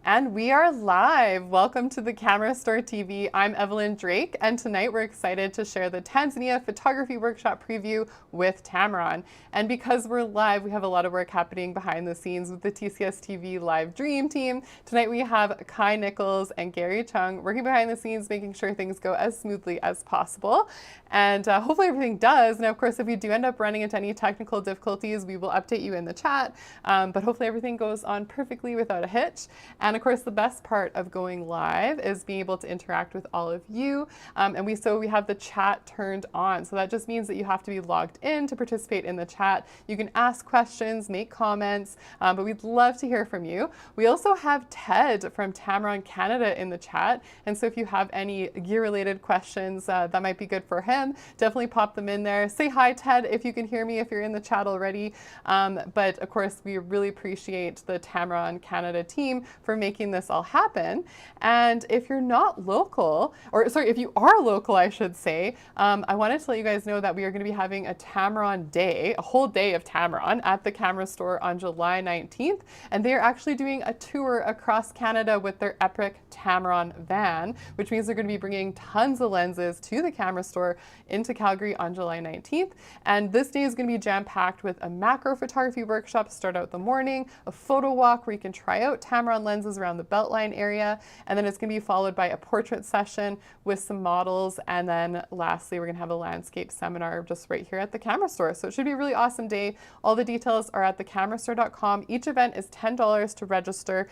And we are live. Welcome to the Camera Store TV. I'm Evelyn Drake, and tonight we're excited to share the Tanzania Photography Workshop preview with Tamron. And because we're live, we have a lot of work happening behind the scenes with the TCSTV Live Dream Team. Tonight we have Kai Nichols and Gary Chung working behind the scenes, making sure things go as smoothly as possible. And hopefully everything does. Now, of course, if you do end up running into any technical difficulties, we will update you in the chat. But hopefully everything goes on perfectly without a hitch. And of course, the best part of going live is being able to interact with all of you. And we have the chat turned on. So that just means that you have to be logged in to participate in the chat. You can ask questions, make comments, but we'd love to hear from you. We also have Ted from Tamron Canada in the chat. And so if you have any gear-related questions that might be good for him, definitely pop them in there. Say hi, Ted, if you can hear me, if you're in the chat already. But of course, we really appreciate the Tamron Canada team for making this all happen. And if you're not local, or sorry, if you are local, I should say, I wanted to let you guys know that we are going to be having a Tamron day, a whole day of Tamron at the Camera Store on July 19th. And they are actually doing a tour across Canada with their epic Tamron van, which means they're going to be bringing tons of lenses to the Camera Store into Calgary on July 19th. And this day is going to be jam-packed with a macro photography workshop to start out the morning, a photo walk where you can try out Tamron lenses around the Beltline area, and then it's going to be followed by a portrait session with some models, and then lastly we're going to have a landscape seminar just right here at the Camera Store. So it should be a really awesome day. All the details are at thecamerastore.com. Each event is $10 to register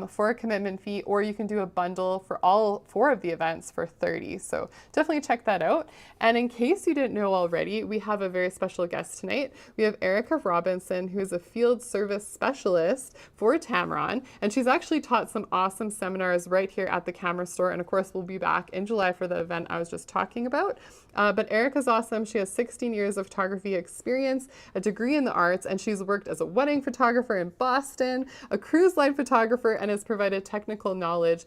for a commitment fee, or you can do a bundle for all 4 of the events for $30. So definitely check that out. And in case you didn't know already, we have a very special guest tonight. We have Erica Robinson, who is a field service specialist for Tamron, and she's actually taught some awesome seminars right here at the Camera Store. And of course, we'll be back in July for the event I was just talking about. But Erica's awesome. She has 16 years of photography experience, a degree in the arts, and she's worked as a wedding photographer in Boston, a cruise line photographer, and has provided technical knowledge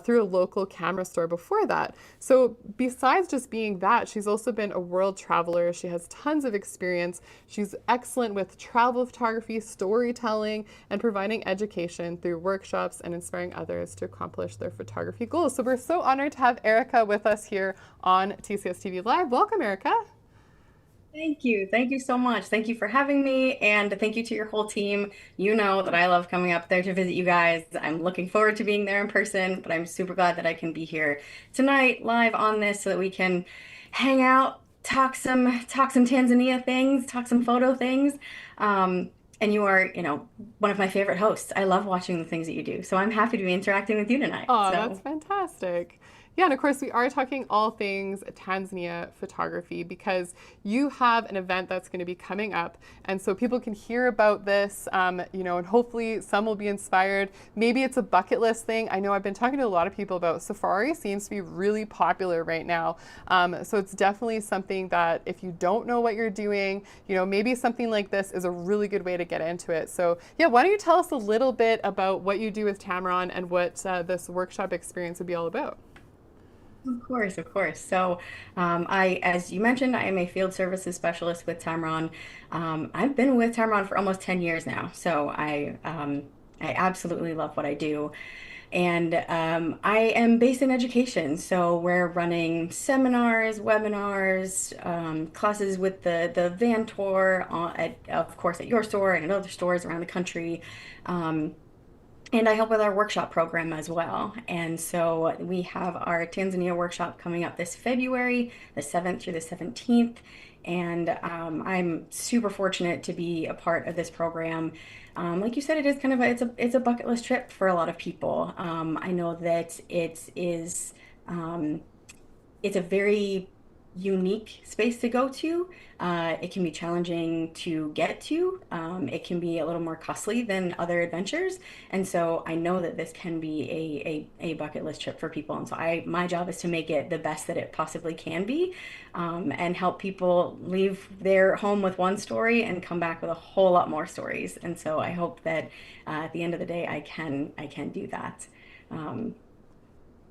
through a local camera store before that. So besides just being that, she's also been a world traveler. She has tons of experience. She's excellent with travel photography, storytelling, and providing education through workshops and inspiring others to accomplish their photography goals. So we're so honored to have Erica with us here on TCSTV Live. Welcome, Erica. Thank you. Thank you so much. Thank you for having me, and thank you to your whole team. You know that I love coming up there to visit you guys. I'm looking forward to being there in person, but I'm super glad that I can be here tonight live on this so that we can hang out, talk some Tanzania things, talk some photo things. And you are, one of my favorite hosts. I love watching the things that you do. So I'm happy to be interacting with you tonight. Oh, that's fantastic. Yeah, and of course, we are talking all things Tanzania photography because you have an event that's going to be coming up. And so people can hear about this, and hopefully some will be inspired. Maybe it's a bucket list thing. I know I've been talking to a lot of people about safari seems to be really popular right now. So it's definitely something that if you don't know what you're doing, maybe something like this is a really good way to get into it. So yeah, why don't you tell us a little bit about what you do with Tamron and what this workshop experience would be all about? Of course, of course. So, as you mentioned, I am a field services specialist with Tamron. I've been with Tamron for almost 10 years now, so I absolutely love what I do. And I am based in education, so we're running seminars, webinars, classes with the van tour, of course, at your store and at other stores around the country. And I help with our workshop program as well. And so we have our Tanzania workshop coming up this February, the 7th through the 17th. And I'm super fortunate to be a part of this program. Like you said, it is kind of it's a bucket list trip for a lot of people. I know that it's a very unique space to go to. It can be challenging to get to. It can be a little more costly than other adventures. And so I know that this can be a bucket list trip for people. And so my job is to make it the best that it possibly can be, and help people leave their home with one story and come back with a whole lot more stories. And so I hope that at the end of the day, I can do that.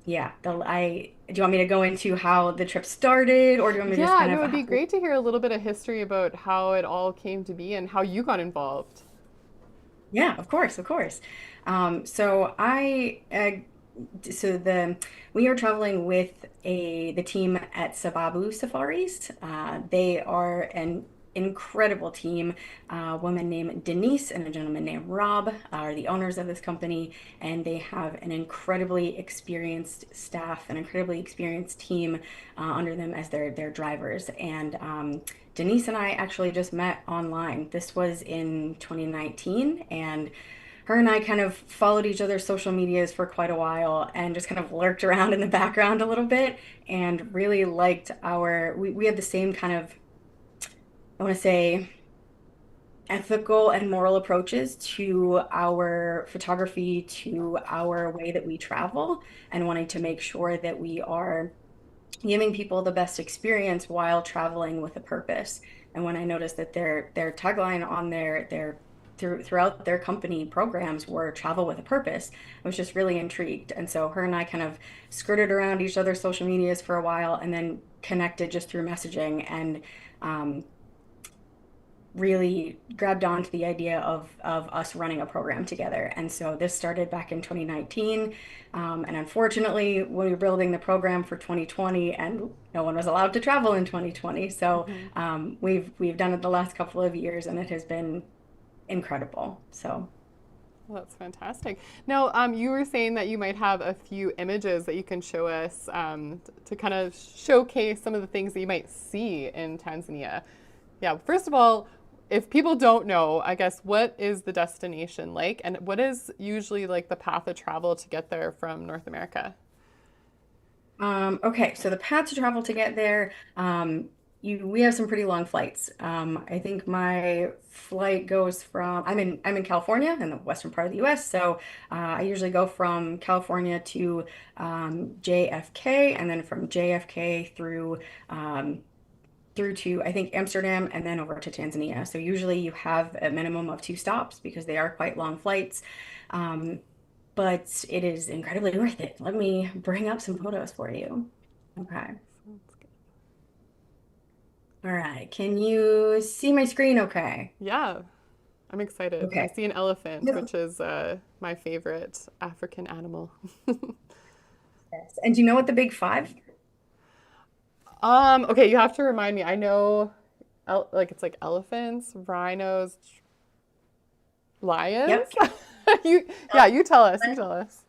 Yeah, do you want me to go into how the trip started, or do you want me to just Yeah, kind no, of it'd be great to hear a little bit of history about how it all came to be and how you got involved. Yeah, of course, of course. So so the we are traveling with the team at Sababu Safaris. They are an incredible team. A woman named Denise and a gentleman named Rob are the owners of this company, and they have an incredibly experienced staff, an incredibly experienced team under them as their drivers. And Denise and I actually just met online. This was in 2019, and her and I kind of followed each other's social medias for quite a while and just kind of lurked around in the background a little bit and really liked we had the same kind of, I want to say, ethical and moral approaches to our photography, to our way that we travel, and wanting to make sure that we are giving people the best experience while traveling with a purpose. And when I noticed that their tagline on throughout their company programs were travel with a purpose, I was just really intrigued. And so her and I kind of skirted around each other's social medias for a while and then connected just through messaging and um, really grabbed on to the idea of us running a program together. And so this started back in 2019. And unfortunately, when we were building the program for 2020, and no one was allowed to travel in 2020. So Hmm. we've done it the last couple of years, and it has been incredible. So Well, that's fantastic. Now, you were saying that you might have a few images that you can show us to kind of showcase some of the things that you might see in Tanzania. Yeah, first of all, if people don't know, I guess, what is the destination like, and what is usually like the path of travel to get there from North America? Okay, so the path to travel to get there, we have some pretty long flights. I think my flight goes from I'm in California in the western part of the U.S. So I usually go from California to JFK, and then from JFK through to I think Amsterdam, and then over to Tanzania. So usually you have a minimum of two stops because they are quite long flights. Um, but it is incredibly worth it. Let me bring up some photos for you. Okay. All right. Can you see my screen okay? Yeah, I'm excited. I Okay. see an elephant, Yes. which is my favorite African animal. And do you know what the big five? Okay, you have to remind me. I know, like it's like elephants, rhinos, lions. Yep. You, yeah, you tell us. You tell us.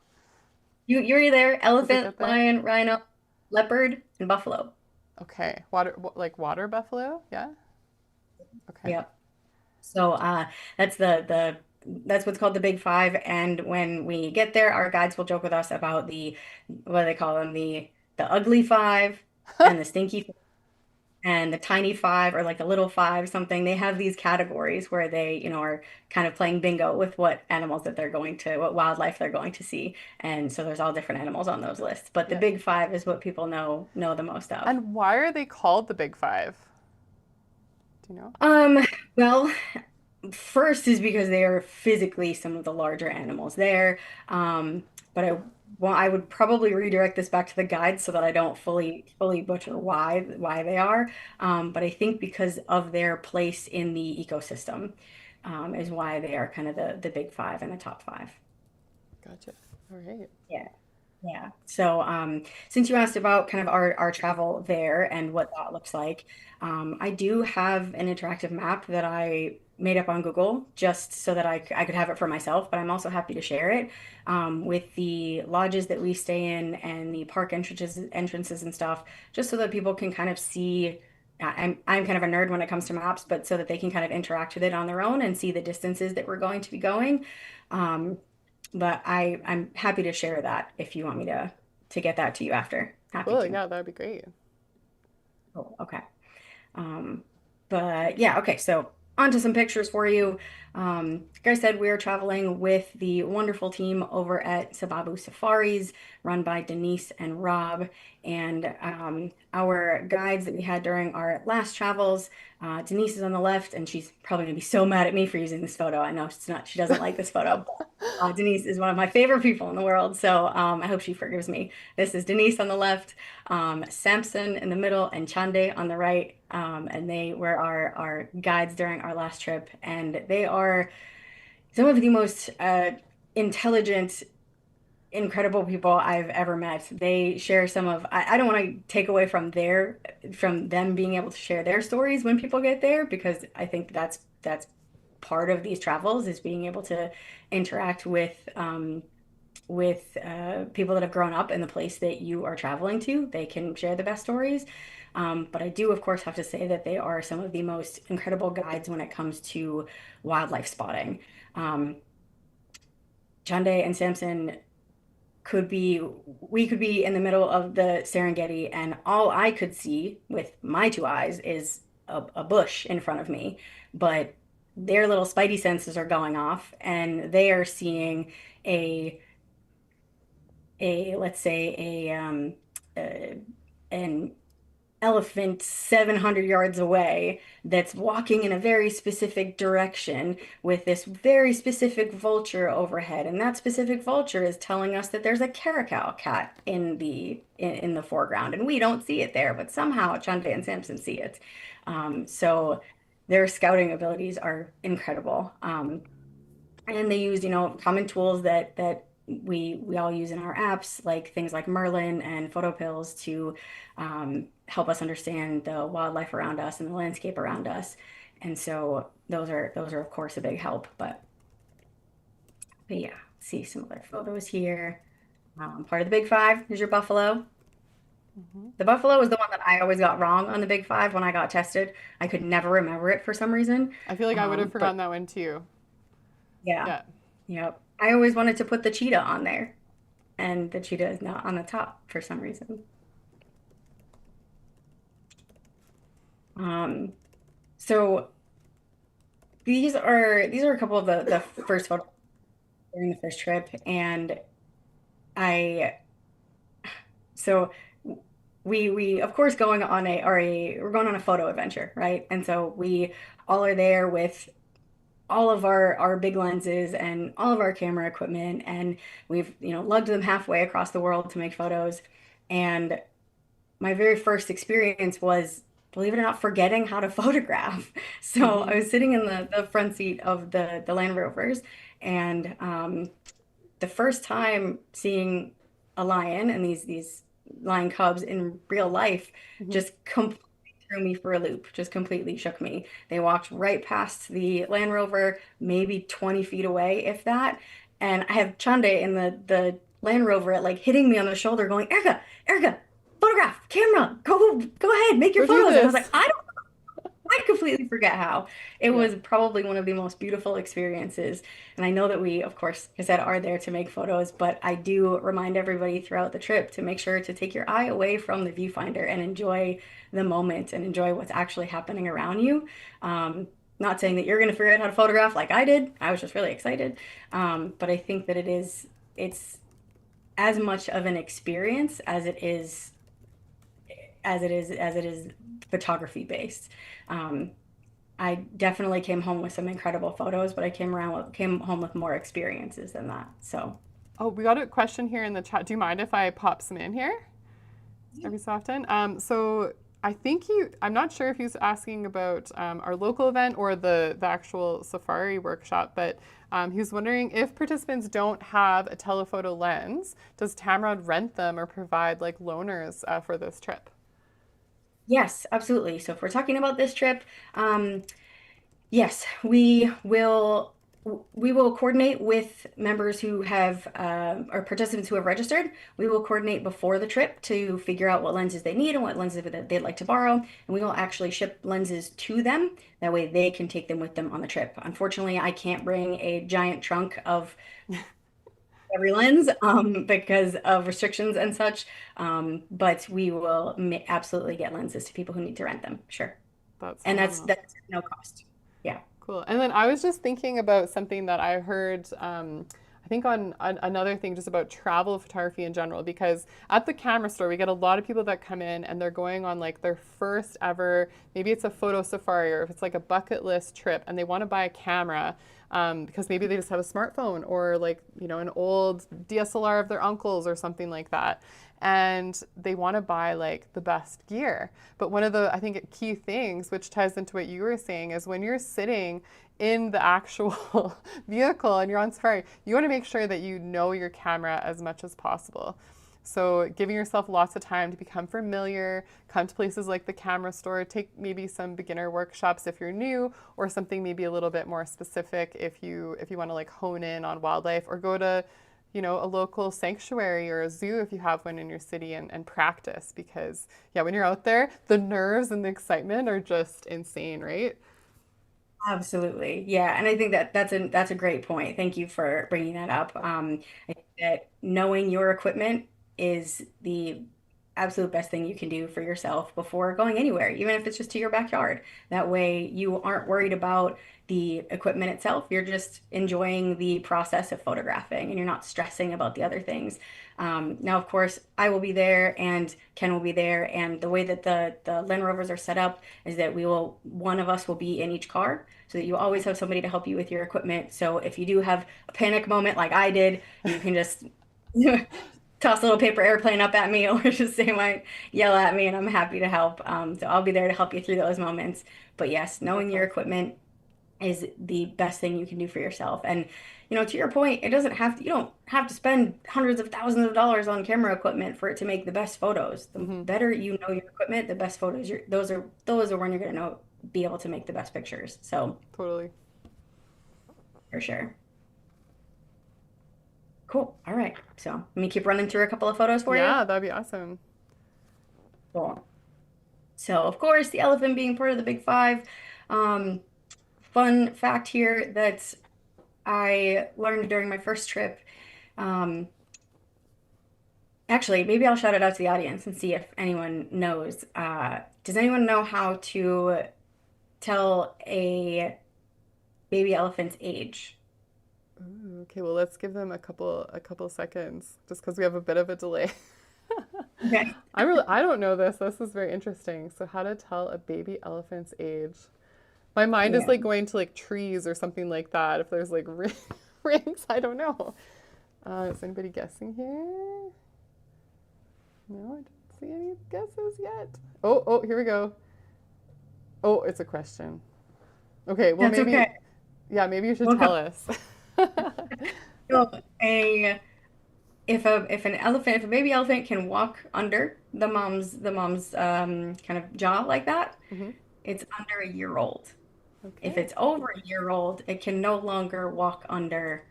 You're there. Does it Elephant, get there? lion, rhino, leopard, and buffalo. Okay, like water buffalo. Yeah. Okay. Yep. So that's that's what's called the big five. And when we get there, our guides will joke with us about the what do they call them? The ugly five and the stinky and the tiny five or like the little five something. They have these categories where they, are kind of playing bingo with what animals that what wildlife they're going to see. And so there's all different animals on those lists. But the Yeah. big five is what people know the most of. And why are they called the Big Five? Do you know? Um, well, first is because they are physically some of the larger animals there. Um, but I would probably redirect this back to the guide so that I don't fully butcher why they are. But I think because of their place in the ecosystem, is why they are kind of the big five and the top five. Gotcha. All right. Yeah. Yeah. So, since you asked about kind of our travel there and what that looks like, I do have an interactive map that I made up on Google just so that I could have it for myself, but I'm also happy to share it with the lodges that we stay in and the park entrances and stuff, just so that people can kind of see. I'm kind of a nerd when it comes to maps, but so that they can kind of interact with it on their own and see the distances that we're going to be going. Um, but I'm happy to share that if you want me to get that to you after. Happy Cool. to. Yeah, that'd be great. Cool. Okay. Um, but yeah, okay, so on to some pictures for you. Like I said, we are traveling with the wonderful team over at Sababu Safaris, run by Denise and Rob. And our guides that we had during our last travels, Denise is on the left, and she's probably gonna be so mad at me for using this photo. I know she doesn't like this photo. Denise is one of my favorite people in the world, so I hope she forgives me. This is Denise on the left, Samson in the middle, and Chande on the right. And they were our guides during our last trip. And they are some of the most intelligent, incredible people I've ever met. They share some of, I don't want to take away from them being able to share their stories when people get there, because I think that's part of these travels is being able to interact with people that have grown up in the place that you are traveling to. They can share the best stories. But I do, of course, have to say that they are some of the most incredible guides when it comes to wildlife spotting. Um, Chande and Samson could be, we could be in the middle of the Serengeti, and all I could see with my two eyes is a bush in front of me. But their little spidey senses are going off, and they are seeing a let's say uh, an elephant 700 yards away that's walking in a very specific direction with this very specific vulture overhead, and that specific vulture is telling us that there's a caracal cat in the foreground, and we don't see it there, but somehow Chante and Samson see it. So their scouting abilities are incredible. And they use, common tools that we all use in our apps, like things like Merlin and photo pills to help us understand the wildlife around us and the landscape around us. And so those are of course a big help. But yeah, see some other photos here. Part of the big five is your buffalo. Hmm. The buffalo is the one that I always got wrong on the big five when I got tested. I could never remember it for some reason. I feel like I would have But forgotten that one too. yeah, Yeah. yep. I always wanted to put the cheetah on there, and the cheetah is not on the top for some reason. Um, so these are a couple of the first photos during the first trip, and I so we of course going on we're going on a photo adventure, right? And so we all are there with all of our big lenses and all of our camera equipment, and we've lugged them halfway across the world to make photos. And my very first experience was, believe it or not, forgetting how to photograph. So I Hmm. was sitting in the front seat of the Land Rovers, and the first time seeing a lion and these lion cubs in real life Hmm. just completely threw me for a loop, just completely shook me. They walked right past the Land Rover, maybe 20 feet away, if that. And I have Chande in the Land Rover like hitting me on the shoulder, going, Erica, Erica, photograph, camera, go ahead, make your Go do photos. And I was like, this. I completely forget how. It Yeah. was probably one of the most beautiful experiences. And I know that we, of course, like I said, are there to make photos, but I do remind everybody throughout the trip to make sure to take your eye away from the viewfinder and enjoy the moment and enjoy what's actually happening around you. Not saying that you're going to figure out how to photograph like I did. I was just really excited. But I think that it's as much of an experience as it is photography based. Um, I definitely came home with some incredible photos, but I came home with more experiences than that. So, Oh, we got a question here in the chat. Do you mind if I pop some in here every so often? So I think I'm not sure if he's asking about our local event or the actual safari workshop, but he was wondering if participants don't have a telephoto lens, does Tamron rent them or provide like loaners for this trip? yes, absolutely. So, if we're talking about this trip, yes, we will coordinate with members who have or participants who have registered. We will coordinate before the trip to figure out what lenses they need and what lenses that they'd like to borrow, and we will actually ship lenses to them. That way, they can take them with them on the trip. Unfortunately, I can't bring a giant trunk of every lens because of restrictions and such. But we will absolutely get lenses to people who need to rent them. Sure, That's and that's phenomenal. that's no cost. Yeah. Cool. And then I was just thinking about something that I heard, I think on another thing just about travel photography in general, because at the camera store, we get a lot of people that come in and they're going on like their first ever, maybe it's a photo safari or if it's like a bucket list trip and they want to buy a camera. because maybe they just have a smartphone or like, an old DSLR of their uncle's or something like that. And they want to buy like the best gear. But one of the, I think, key things, which ties into what you were saying, is when you're sitting in the actual vehicle and you're on safari, you want to make sure that you know your camera as much as possible. So giving yourself lots of time to become familiar, come to places like the camera store, take maybe some beginner workshops if you're new, or something maybe a little bit more specific if you want to like hone in on wildlife, or go to, a local sanctuary or a zoo if you have one in your city, and practice, because yeah, when you're out there, the nerves and the excitement are just insane, right? Absolutely. Yeah. And I think that that's a great point. Thank you for bringing that up. I think that knowing your equipment is the absolute best thing you can do for yourself before going anywhere, even if it's just to your backyard. That way you aren't worried about the equipment itself. You're just enjoying the process of photographing and you're not stressing about the other things. Now, of course, I will be there and Ken will be there. And the way that the Land Rovers are set up is that one of us will be in each car so that you always have somebody to help you with your equipment. So if you do have a panic moment like I did, you can just toss a little paper airplane up at me or just say might yell at me and I'm happy to help. So I'll be there to help you through those moments. But yes, knowing your Wonderful. equipment is the best thing you can do for yourself. And to your point, you don't have to spend hundreds of thousands of dollars on camera equipment for it to make the best photos. The Hmm. better you know your equipment, the best photos those are when you're gonna be able to make the best pictures. So Totally. for sure. Cool. All right. So let me keep running through a couple of photos for you. Yeah, that'd be awesome. Cool. So of course, the elephant being part of the big five. Um, Fun fact here that I learned during my first trip. Um, Actually, maybe I'll shout it out to the audience and see if anyone knows. Does anyone know how to tell a baby elephant's age? Ooh, okay, well, let's give them a couple seconds, just because we have a bit of a delay. Okay. I don't know this. This is very interesting. So, how to tell a baby elephant's age? My mind is Yeah. like going to like trees or something like that. If there's like rings, I don't know. Is anybody guessing here? No, I don't see any guesses yet. Oh, here we go. Oh, it's a question. Okay, well, That's okay. yeah, maybe you should We'll tell come. us. So a if a baby elephant can walk under the mom's kind of jaw like that, Hmm. it's under a year old. If Okay. it's over a year old, it can no longer walk under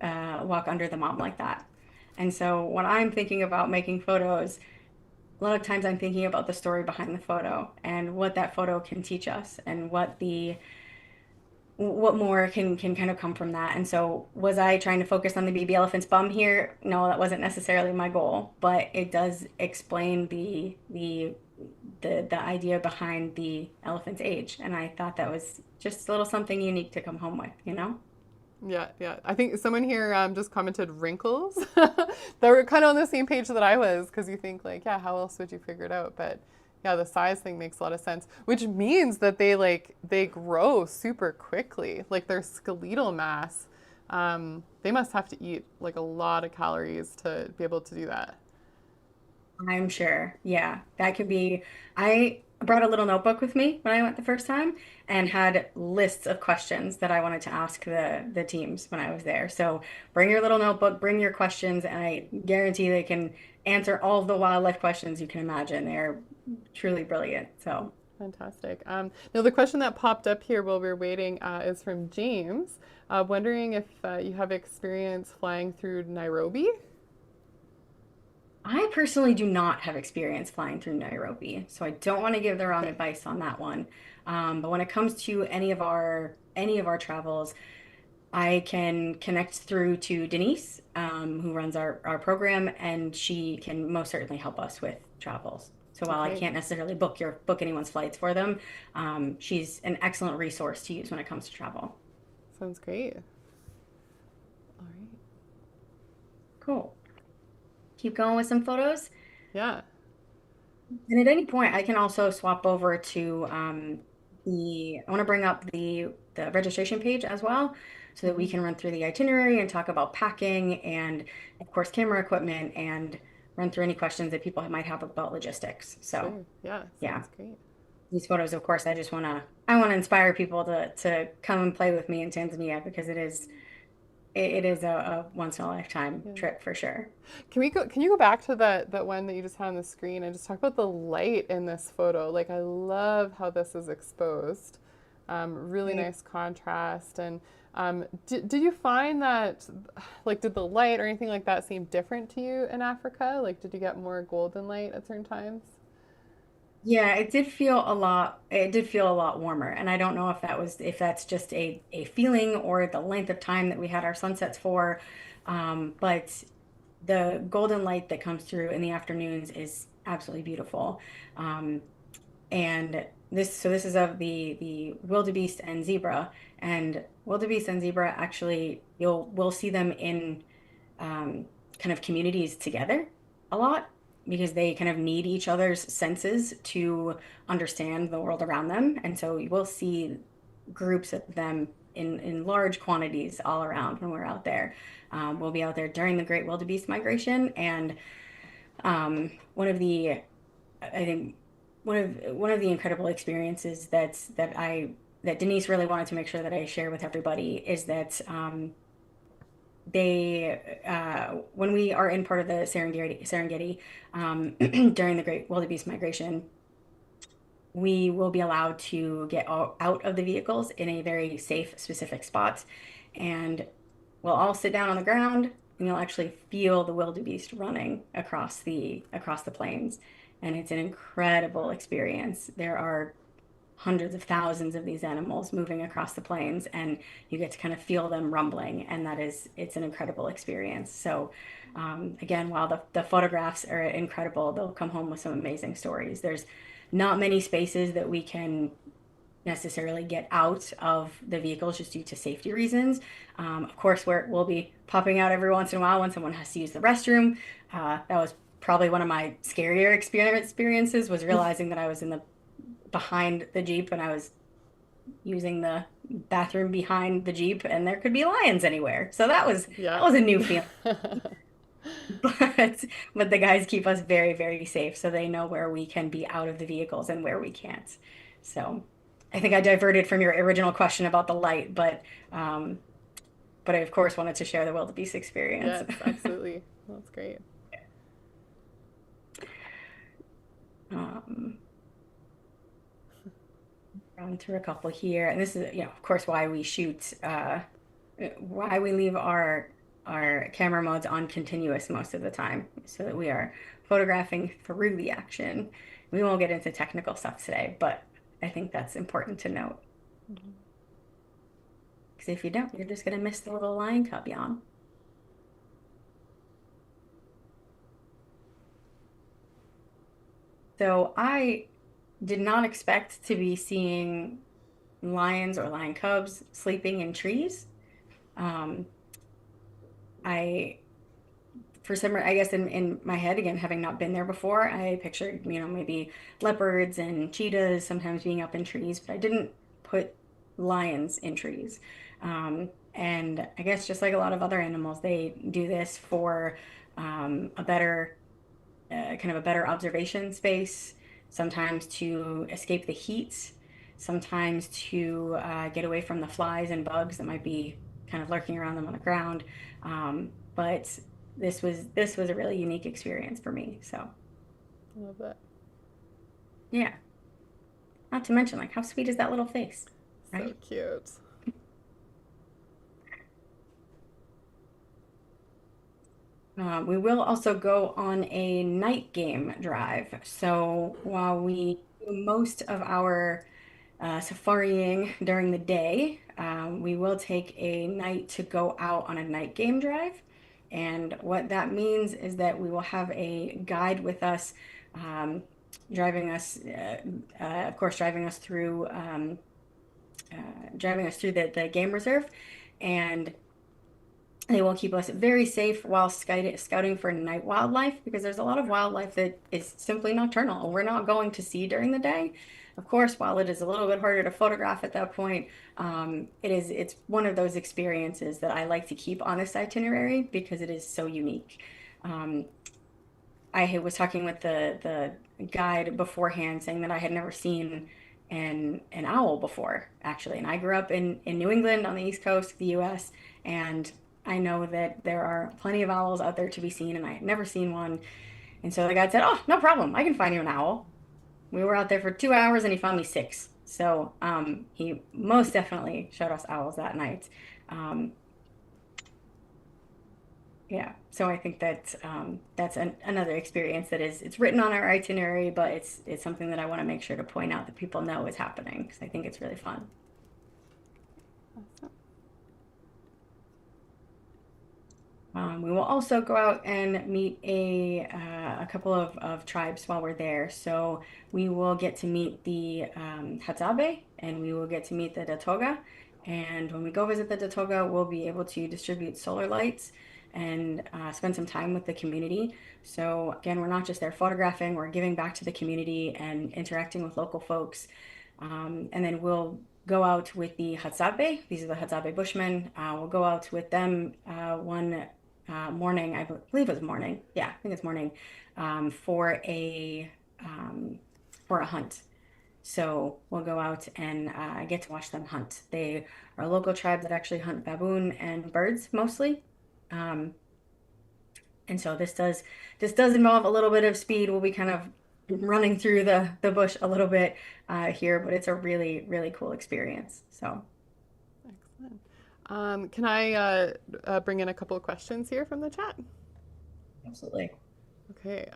the mom like that. And so when I'm thinking about making photos, a lot of times I'm thinking about the story behind the photo and what that photo can teach us and what more can kind of come from that. And so was I trying to focus on the baby elephant's bum here? No, that wasn't necessarily my goal, but it does explain the idea behind the elephant's age. And I thought that was just a little something unique to come home with, you know? Yeah, yeah. I think someone here just commented wrinkles. They were kind of on the same page that I was, because you think like, yeah, how else would you figure it out? But yeah, the size thing makes a lot of sense, which means that they grow super quickly, like their skeletal mass. They must have to eat like a lot of calories to be able to do that. I'm sure. Yeah, that could be. I brought a little notebook with me when I went the first time and had lists of questions that I wanted to ask the teams when I was there. So bring your little notebook, bring your questions, and I guarantee they can answer all of the wildlife questions you can imagine. They're truly brilliant. So Fantastic. Now, the question that popped up here while we were waiting is from James, wondering if you have experience flying through Nairobi. I personally do not have experience flying through Nairobi, so I don't want to give the wrong Okay. advice on that one. But when it comes to any of our travels, I can connect through to Denise, who runs our program, and she can most certainly help us with travels. So while I Okay. can't necessarily book anyone's flights for them, she's an excellent resource to use when it comes to travel. Sounds great. All right. Cool. Keep going with some photos. Yeah. And at any point, I can also swap over to I want to bring up the registration page as well. so that we can run through the itinerary and talk about packing and, of course, camera equipment and run through any questions that people might have about logistics. So, Sure. Yeah, yeah, sounds great. these photos, of course, I want to inspire people to come and play with me in Tanzania because it is a once in a lifetime Yeah. trip for sure. Can you go back to that one that you just had on the screen and just talk about the light in this photo? Like I love how this is exposed. Really Right. nice contrast. And did you find that, like, did the light or anything like that seem different to you in Africa? Like, did you get more golden light at certain times? Yeah, it did feel a lot warmer. And I don't know if that's just a feeling or the length of time that we had our sunsets for. But the golden light that comes through in the afternoons is absolutely beautiful. Um, and this is of the wildebeest and zebra. And wildebeest and zebra actually we'll see them in um, kind of communities together a lot because they kind of need each other's senses to understand the world around them. And so you will see groups of them in large quantities all around when we're out there. We'll be out there during the Great Wildebeest Migration, and one of the I think one of the incredible experiences that Denise really wanted to make sure that I share with everybody is that when we are in part of the Serengeti during the Great Wildebeest Migration, we will be allowed to get out of the vehicles in a very safe, specific spot, and we'll all sit down on the ground, and you'll actually feel the wildebeest running across the plains, and it's an incredible experience. There are hundreds of thousands of these animals moving across the plains, and you get to kind of feel them rumbling, and it's an incredible experience. So again, while the photographs are incredible, they'll come home with some amazing stories. There's not many spaces that we can necessarily get out of the vehicles just due to safety reasons. Of course, we'll be popping out every once in a while when someone has to use the restroom. That was probably one of my scarier experiences, was realizing that I was in the behind the Jeep and I was using the bathroom behind the Jeep and there could be lions anywhere. So that Yeah. was a new feeling. But the guys keep us very, very safe so they know where we can be out of the vehicles and where we can't. So I think I diverted from your original question about the light, um, but I of course wanted to share the wildebeest experience. Yes, absolutely. That's great. Um, Run through a couple here, and this is, of course, why we leave our camera modes on continuous most of the time, so that we are photographing through the action. We won't get into technical stuff today, but I think that's important to note. Because if you don't, you're just gonna miss the little lion cub yawn. So I did not expect to be seeing lions or lion cubs sleeping in trees. Um, I, for some, I guess in my head, again, having not been there before, I pictured, maybe leopards and cheetahs sometimes being up in trees, but I didn't put lions in trees. And I guess just like a lot of other animals, they do this for a better kind of a better observation space, sometimes to escape the heat, sometimes to get away from the flies and bugs that might be kind of lurking around them on the ground. But this was a really unique experience for me. So I love that. yeah, not to mention like how sweet is that little face, So right? cute. We will also go on a night game drive. So while we do most of our safarying during the day, we will take a night to go out on a night game drive. And what that means is that we will have a guide with us, um, of course, driving us through the game reserve, and they will keep us very safe while scouting for night wildlife because there's a lot of wildlife that is simply nocturnal. We're not going to see during the day. of course, while it is a little bit harder to photograph at that point, it's one of those experiences that I like to keep on this itinerary because it is so unique. Um, I was talking with the guide beforehand, saying that I had never seen an owl before, actually. And I grew up in New England on the East Coast of the US, and I know that there are plenty of owls out there to be seen, and I had never seen one. And so the guide said, "Oh, no problem. I can find you an owl." We were out there for 2 hours, and he found me six. So he most definitely showed us owls that night. Um, Yeah, so I think that that's another experience that it's written on our itinerary, but it's something that I want to make sure to point out that people know is happening because I think it's really fun. Awesome. We will also go out and meet a couple of tribes while we're there. So we will get to meet the Hadzabe and we will get to meet the Datoga. And when we go visit the Datoga, we'll be able to distribute solar lights and spend some time with the community. So again, we're not just there photographing, we're giving back to the community and interacting with local folks. And then we'll go out with the Hadzabe. These are the Hadzabe Bushmen. We'll go out with them one morning, I believe it was morning. Yeah, I think it's morning, for um, for a hunt. So we'll go out and get to watch them hunt. They are a local tribe that actually hunt baboon and birds mostly. Um, and so this does involve a little bit of speed. We'll be kind of running through the bush a little bit here, but it's a really, really cool experience. So Excellent. Can I bring in a couple of questions here from the chat? absolutely. Okay.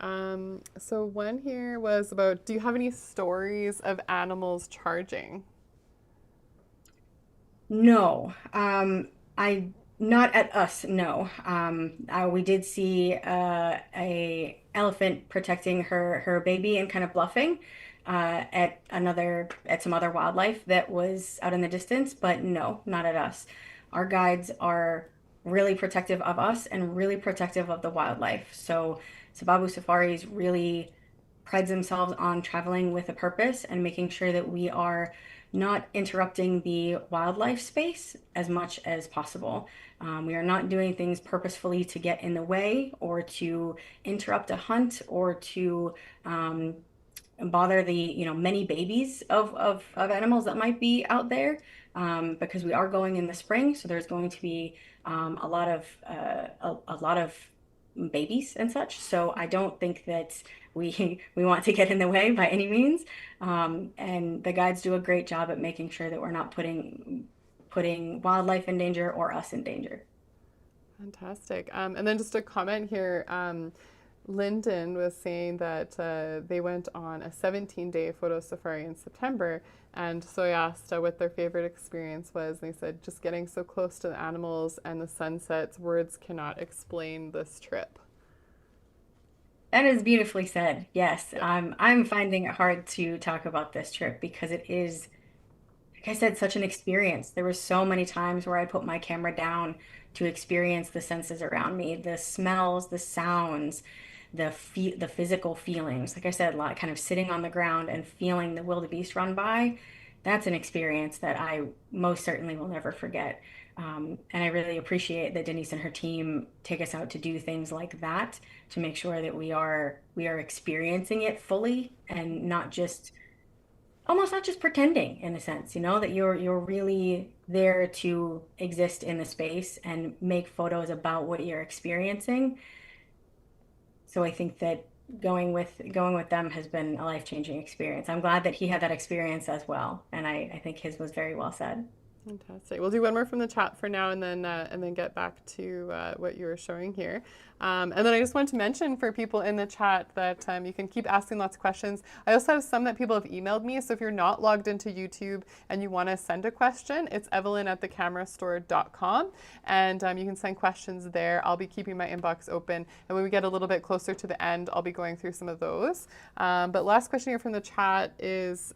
So one here was about, do you have any stories of animals charging? No, I not at us. No, we did see a elephant protecting her baby and kind of bluffing at some other wildlife that was out in the distance, but no, not at us. Our guides are really protective of us and really protective of the wildlife. So Sababu Safaris really prides themselves on traveling with a purpose and making sure that we are not interrupting the wildlife space as much as possible. We are not doing things purposefully to get in the way or to interrupt a hunt or to bother the many babies of animals that might be out there, because we are going in the spring, so there's going to be a lot of babies and such. So I don't think that we want to get in the way by any means. And the guides do a great job at making sure that we're not putting wildlife in danger or us in danger. Fantastic. And then just a comment here. Lyndon was saying that they went on a 17-day photo safari in September. And so I asked what their favorite experience was. And they said, just getting so close to the animals and the sunsets, words cannot explain this trip. That is beautifully said. Yes, Yeah. I'm finding it hard to talk about this trip because it is, like I said, such an experience. There were so many times where I put my camera down to experience the senses around me, the smells, the sounds, the physical feelings. Like I said, a lot kind of sitting on the ground and feeling the wildebeest run by. That's an experience that I most certainly will never forget. And I really appreciate that Denise and her team take us out to do things like that to make sure that we are experiencing it fully and not just almost not just pretending in a sense, that you're really there to exist in the space and make photos about what you're experiencing. So I think that going with them has been a life-changing experience. I'm glad that he had that experience as well, and I think his was very well said. Fantastic. We'll do one more from the chat for now, and then get back to what you were showing here. And then I just want to mention for people in the chat that you can keep asking lots of questions. I also have some that people have emailed me. So if you're not logged into YouTube and you want to send a question, it's evelyn@thecamerastore.com, and you can send questions there. I'll be keeping my inbox open, and when we get a little bit closer to the end, I'll be going through some of those. But last question here from the chat is.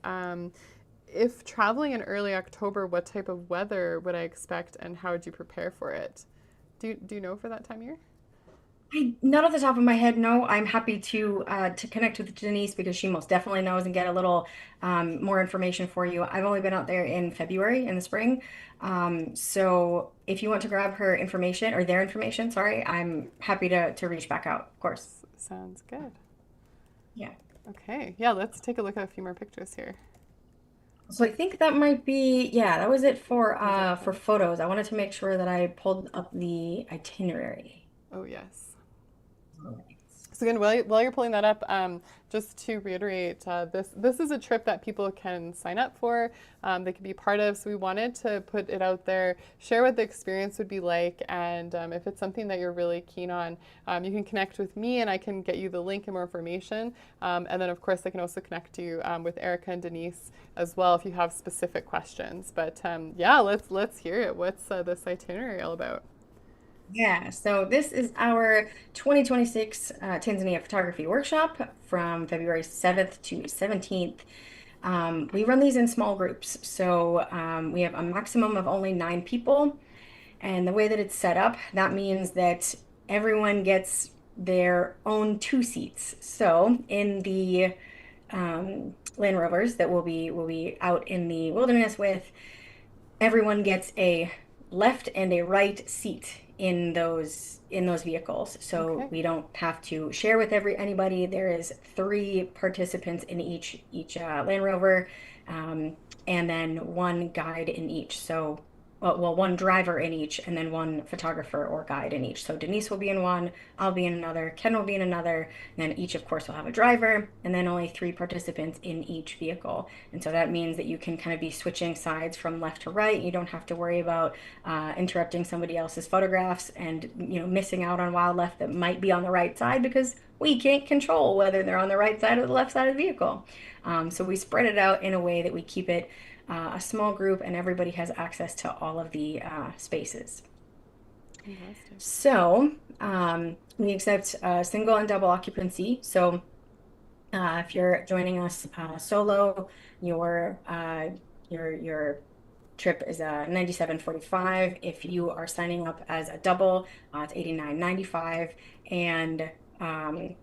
If traveling in early October, what type of weather would I expect and how would you prepare for it? Do you know for that time of year? Not off the top of my head, no. I'm happy to connect with Denise because she most definitely knows and get a little more information for you. I've only been out there in February in the spring. So if you want to grab her information or their information, sorry, I'm happy to reach back out, of course. Sounds good. Yeah. Okay, yeah, let's take a look at a few more pictures here. So I think that might be, yeah, that was it Was it for for? photos. I wanted to make sure that I pulled up the itinerary. Oh, yes. All right. So again, while you're pulling that up, just to reiterate, this is a trip that people can sign up for. They can be part of. So we wanted to put it out there, share what the experience would be like, and if it's something that you're really keen on, you can connect with me, and I can get you the link and more information. And then, of course, I can also connect you with Erica and Denise as well if you have specific questions. But yeah, let's hear it. What's this itinerary all about? Yeah, so this is our 2026 Tanzania Photography Workshop from February 7th to 17th. We run these in small groups, so we have a maximum of only 9 people. And the way that it's set up, that means that everyone gets their own 2 seats. So in the Land Rovers that we'll be out in the wilderness with, everyone gets a left and a right seat in those vehicles. So Okay. we don't have to share with anybody. There is 3 participants in each Land Rover, um, and then one guide in each. So well, one driver in each, and then one photographer or guide in each. So Denise will be in one, I'll be in another, Ken will be in another, and then each, of course, will have a driver, and then only 3 participants in each vehicle. And so that means that you can kind of be switching sides from left to right. You don't have to worry about interrupting somebody else's photographs and missing out on wildlife that might be on the right side because we can't control whether they're on the right side or the left side of the vehicle. So we spread it out in a way that we keep it a small group and everybody has access to all of the spaces. Fantastic. So we accept single and double occupancy. So if you're joining us solo, your uh, your trip is 97.45. If you are signing up as a double, it's 89.95. And um,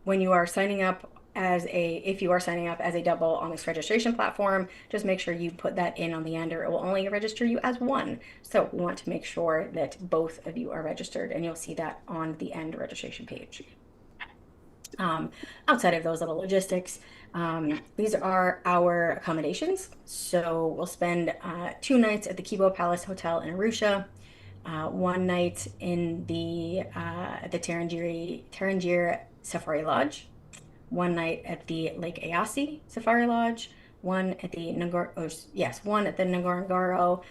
when you are signing up if you are signing up as a double on this registration platform, just make sure you put that in on the end or it will only register you as one. So we want to make sure that both of you are registered and you'll see that on the end registration page. Um, Outside of those little logistics, these are our accommodations. So we'll spend 2 nights at the Kibo Palace Hotel in Arusha, one night in the at the Tarangire Safari Lodge, one night at the Lake Eyasi Safari Lodge, one at the one at the Ngorongoro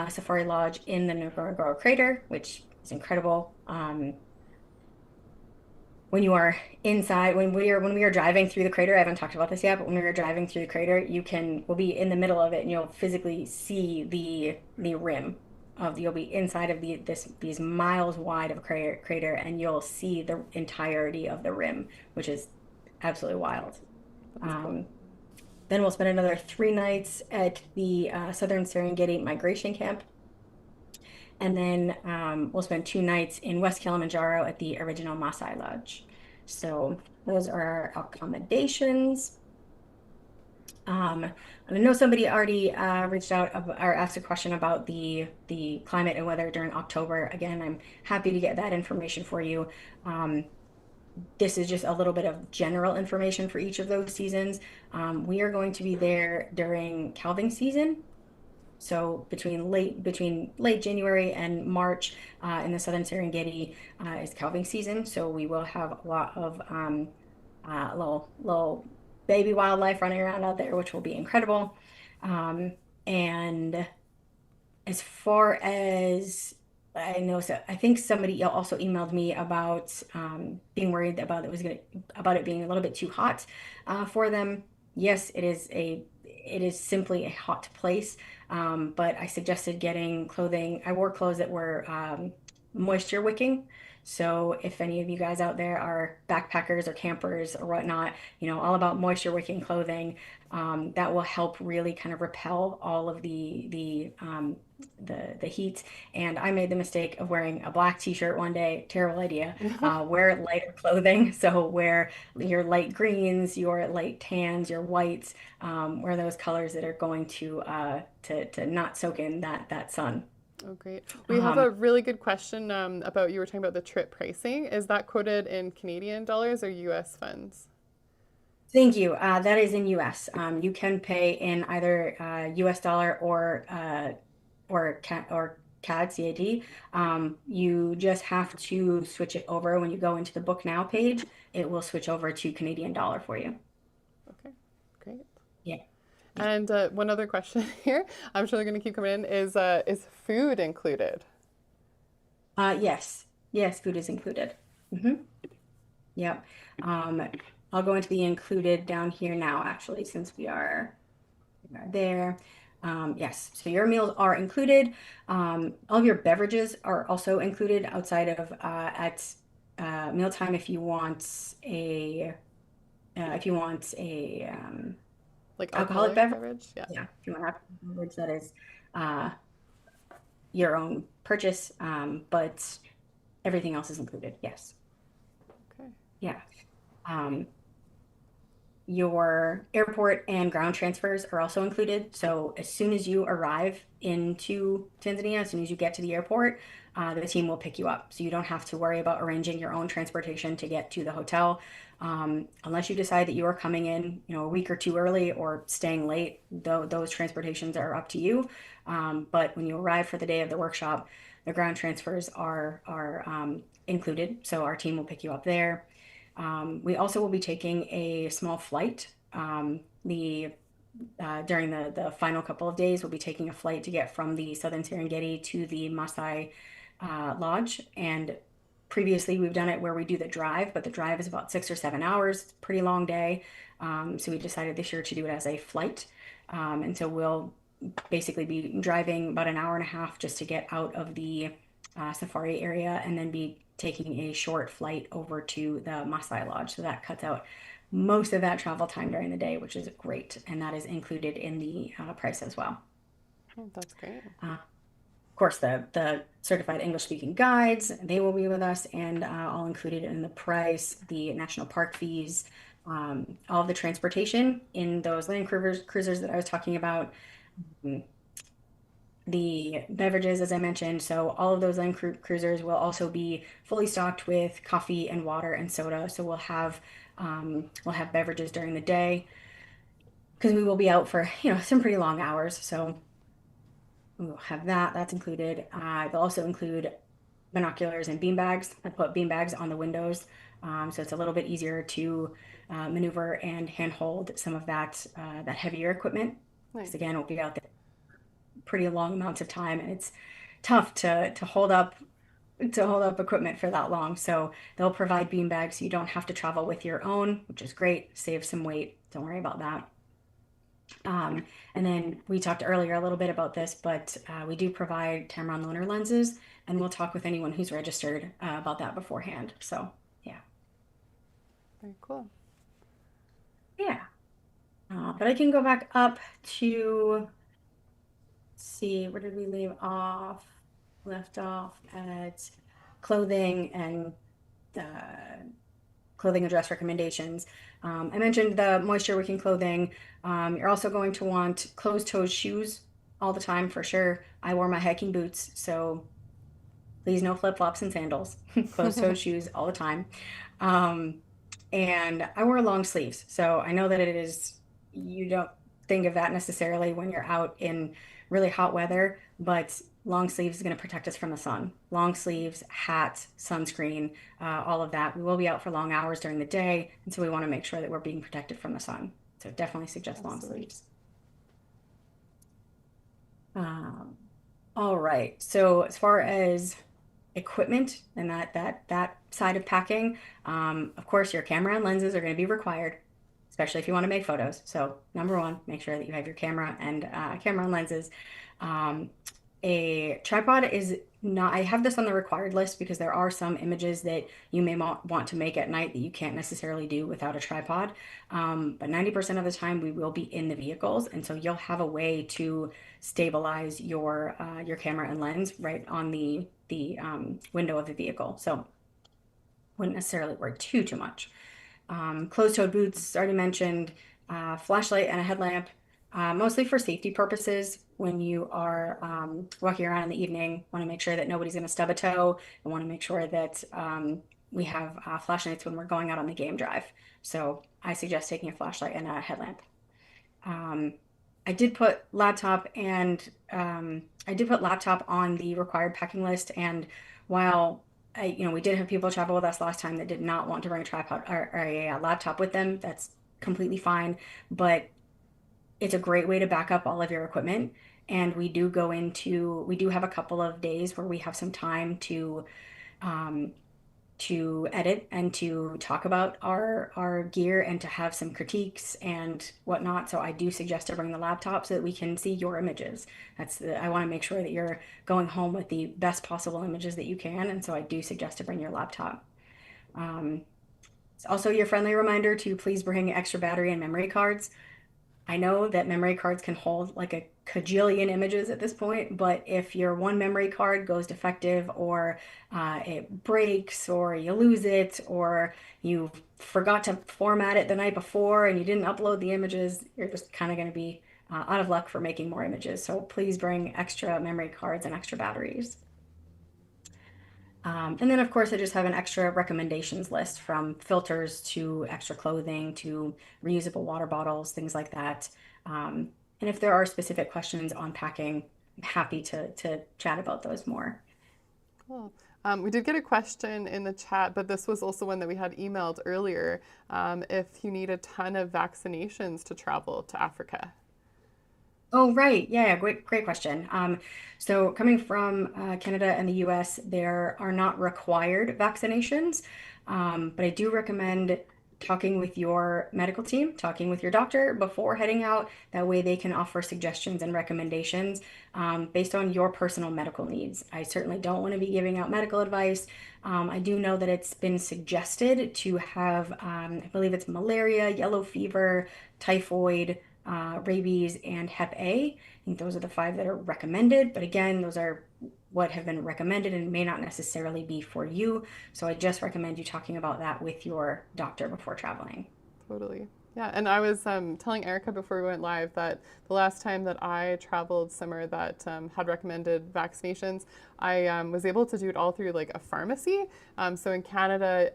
Safari Lodge in the Ngorongoro crater, which is incredible. When you are inside, when we are driving through the crater, I haven't talked about this yet, but when we are driving through the crater, we'll be in the middle of it and you'll physically see the rim you'll be inside of these miles wide of crater and you'll see the entirety of the rim, which is absolutely wild. That's cool. Um, then we'll spend another 3 nights at the Southern Serengeti Migration Camp. And then we'll spend 2 nights in West Kilimanjaro at the original Maasai Lodge. So those are our accommodations. I know somebody already reached out or asked a question about the climate and weather during October. Again, I'm happy to get that information for you. Um, this is just a little bit of general information for each of those seasons. We are going to be there during calving season. So between late January and March in the Southern Serengeti is calving season. So we will have a lot of little baby wildlife running around out there, which will be incredible. And as far as I know, so I think somebody also emailed me about being worried about it being a little bit too hot for them. Yes, it is simply a hot place, but I suggested getting clothing. I wore clothes that were moisture wicking. So if any of you guys out there are backpackers or campers or whatnot, all about moisture wicking clothing, that will help really kind of repel all of the heat. And I made the mistake of wearing a black t-shirt one day. Terrible idea. Wear lighter clothing. So wear your light greens, your light tans, your whites, wear those colors that are going to not soak in that sun. Oh, great. We have Um, a really good question about you were talking about the trip pricing. Is that quoted in Canadian dollars or US funds? Thank you. That is in US. You can pay in either US dollar or CAD, CAD. You just have to switch it over when you go into the Book Now page. It will switch over to Canadian dollar for you. Okay, great. Yeah. Yeah. And one other question here, I'm sure they're going to keep coming in, is food included? Yes. Yes, food is included. Hmm. Yep. Um, I'll go into the included down here now, actually, since we are there. Yes, so your meals are included. All of your beverages are also included outside of at mealtime if you want a Like alcoholic alcoholic beverage. beverage? Yeah. Yeah, if you want to have a beverage that is uh, your own purchase, but everything else is included. Yes. Okay. Yeah. Um, Your airport and ground transfers are also included. So as soon as you arrive into Tanzania, as soon as you get to the airport, the team will pick you up. So you don't have to worry about arranging your own transportation to get to the hotel. Unless you decide that you are coming in, a week or two early or staying late, those transportations are up to you. But when you arrive for the day of the workshop, the ground transfers are included. So our team will pick you up there. We also will be taking a small flight. The During the final couple of days, we'll be taking a flight to get from the southern Serengeti to the Maasai Lodge. And previously, we've done it where we do the drive, but the drive is about 6 or 7 hours. It's a pretty long day. So we decided this year to do it as a flight. And so we'll basically be driving about an hour and a half just to get out of the safari area and then be taking a short flight over to the Maasai Lodge. So that cuts out most of that travel time during the day, which is great. And that is included in the price as well. Oh, that's great. Of course, the certified English speaking guides, they will be with us and all included in the price, the national park fees, all of the transportation in those cruisers that I was talking about, the beverages, as I mentioned. So all of those cruisers will also be fully stocked with coffee and water and soda. So we'll have beverages during the day because we will be out for some pretty long hours. So we'll have that. That's included. They'll also include binoculars and bean bags. I put bean bags on the windows, so it's a little bit easier to maneuver and handhold some of that heavier equipment. Because Nice. again, we'll be out there pretty long amounts of time, and it's tough to hold up equipment for that long. So they'll provide bean bags so you don't have to travel with your own, which is great. Save some weight. Don't worry about that. And then we talked earlier a little bit about this, but we do provide Tamron loaner lenses, and we'll talk with anyone who's registered about that beforehand. So yeah, Very cool. yeah. But I can go back up to see, where did we leave off? Left off at clothing and clothing and dress recommendations. I mentioned the moisture wicking clothing. You're also going to want closed-toed shoes all the time for sure. I wore my hiking boots, so please no flip-flops and sandals. Closed-toed shoes all the time. Um, and I wore long sleeves, so I know that you don't think of that necessarily when you're out in really hot weather, but long sleeves is going to protect us from the sun. Long sleeves, hat, sunscreen, all of that. We will be out for long hours during the day, and so we want to make sure that we're being protected from the sun. So definitely suggest long Absolutely. sleeves. Um, all right. So as far as equipment and that side of packing, of course, your camera and lenses are going to be required, especially if you want to make photos. So number one, make sure that you have your camera and lenses. A tripod is not, I have this on the required list because there are some images that you may want to make at night that you can't necessarily do without a tripod. But 90% of the time we will be in the vehicles, and so you'll have a way to stabilize your camera and lens right on the window of the vehicle. So wouldn't necessarily worry too much. Closed-toed boots, already mentioned, flashlight and a headlamp, mostly for safety purposes. When you are walking around in the evening, want to make sure that nobody's going to stub a toe, and want to make sure that we have flashlights when we're going out on the game drive. So I suggest taking a flashlight and a headlamp. Um, I did put laptop and I did put laptop on the required packing list. And while we did have people travel with us last time that did not want to bring a tripod or a laptop with them. That's completely fine, but it's a great way to back up all of your equipment. And we do have a couple of days where we have some time um, to edit and to talk about our gear and to have some critiques and whatnot. So I do suggest to bring the laptop so that we can see your images. I want to make sure that you're going home with the best possible images that you can, and so I do suggest to bring your laptop. Um, it's also your friendly reminder to please bring extra battery and memory cards. I know that memory cards can hold like a cajillion images at this point, but if your one memory card goes defective or it breaks or you lose it or you forgot to format it the night before and you didn't upload the images, you're just kind of going to be out of luck for making more images. So please bring extra memory cards and extra batteries. And then, of course, I just have an extra recommendations list from filters to extra clothing to reusable water bottles, things like that. And if there are specific questions on packing, I'm happy to chat about those more. Cool. We did get a question in the chat, but this was also one that we had emailed earlier. If you need a ton of vaccinations to travel to Africa. Oh, right. Yeah, great question. So coming from Canada and the US, there are not required vaccinations, but I do recommend talking with your medical team, talking with your doctor before heading out. That way they can offer suggestions and recommendations based on your personal medical needs. I certainly don't want to be giving out medical advice. I do know that it's been suggested to have, I believe it's malaria, yellow fever, typhoid, rabies, and Hep A. I think those are the five that are recommended. But again, those are what have been recommended and may not necessarily be for you. So I just recommend you talking about that with your doctor before traveling. Totally. Yeah, and I was telling Erica before we went live that the last time that I traveled somewhere that had recommended vaccinations, I was able to do it all through like a pharmacy. So in Canada,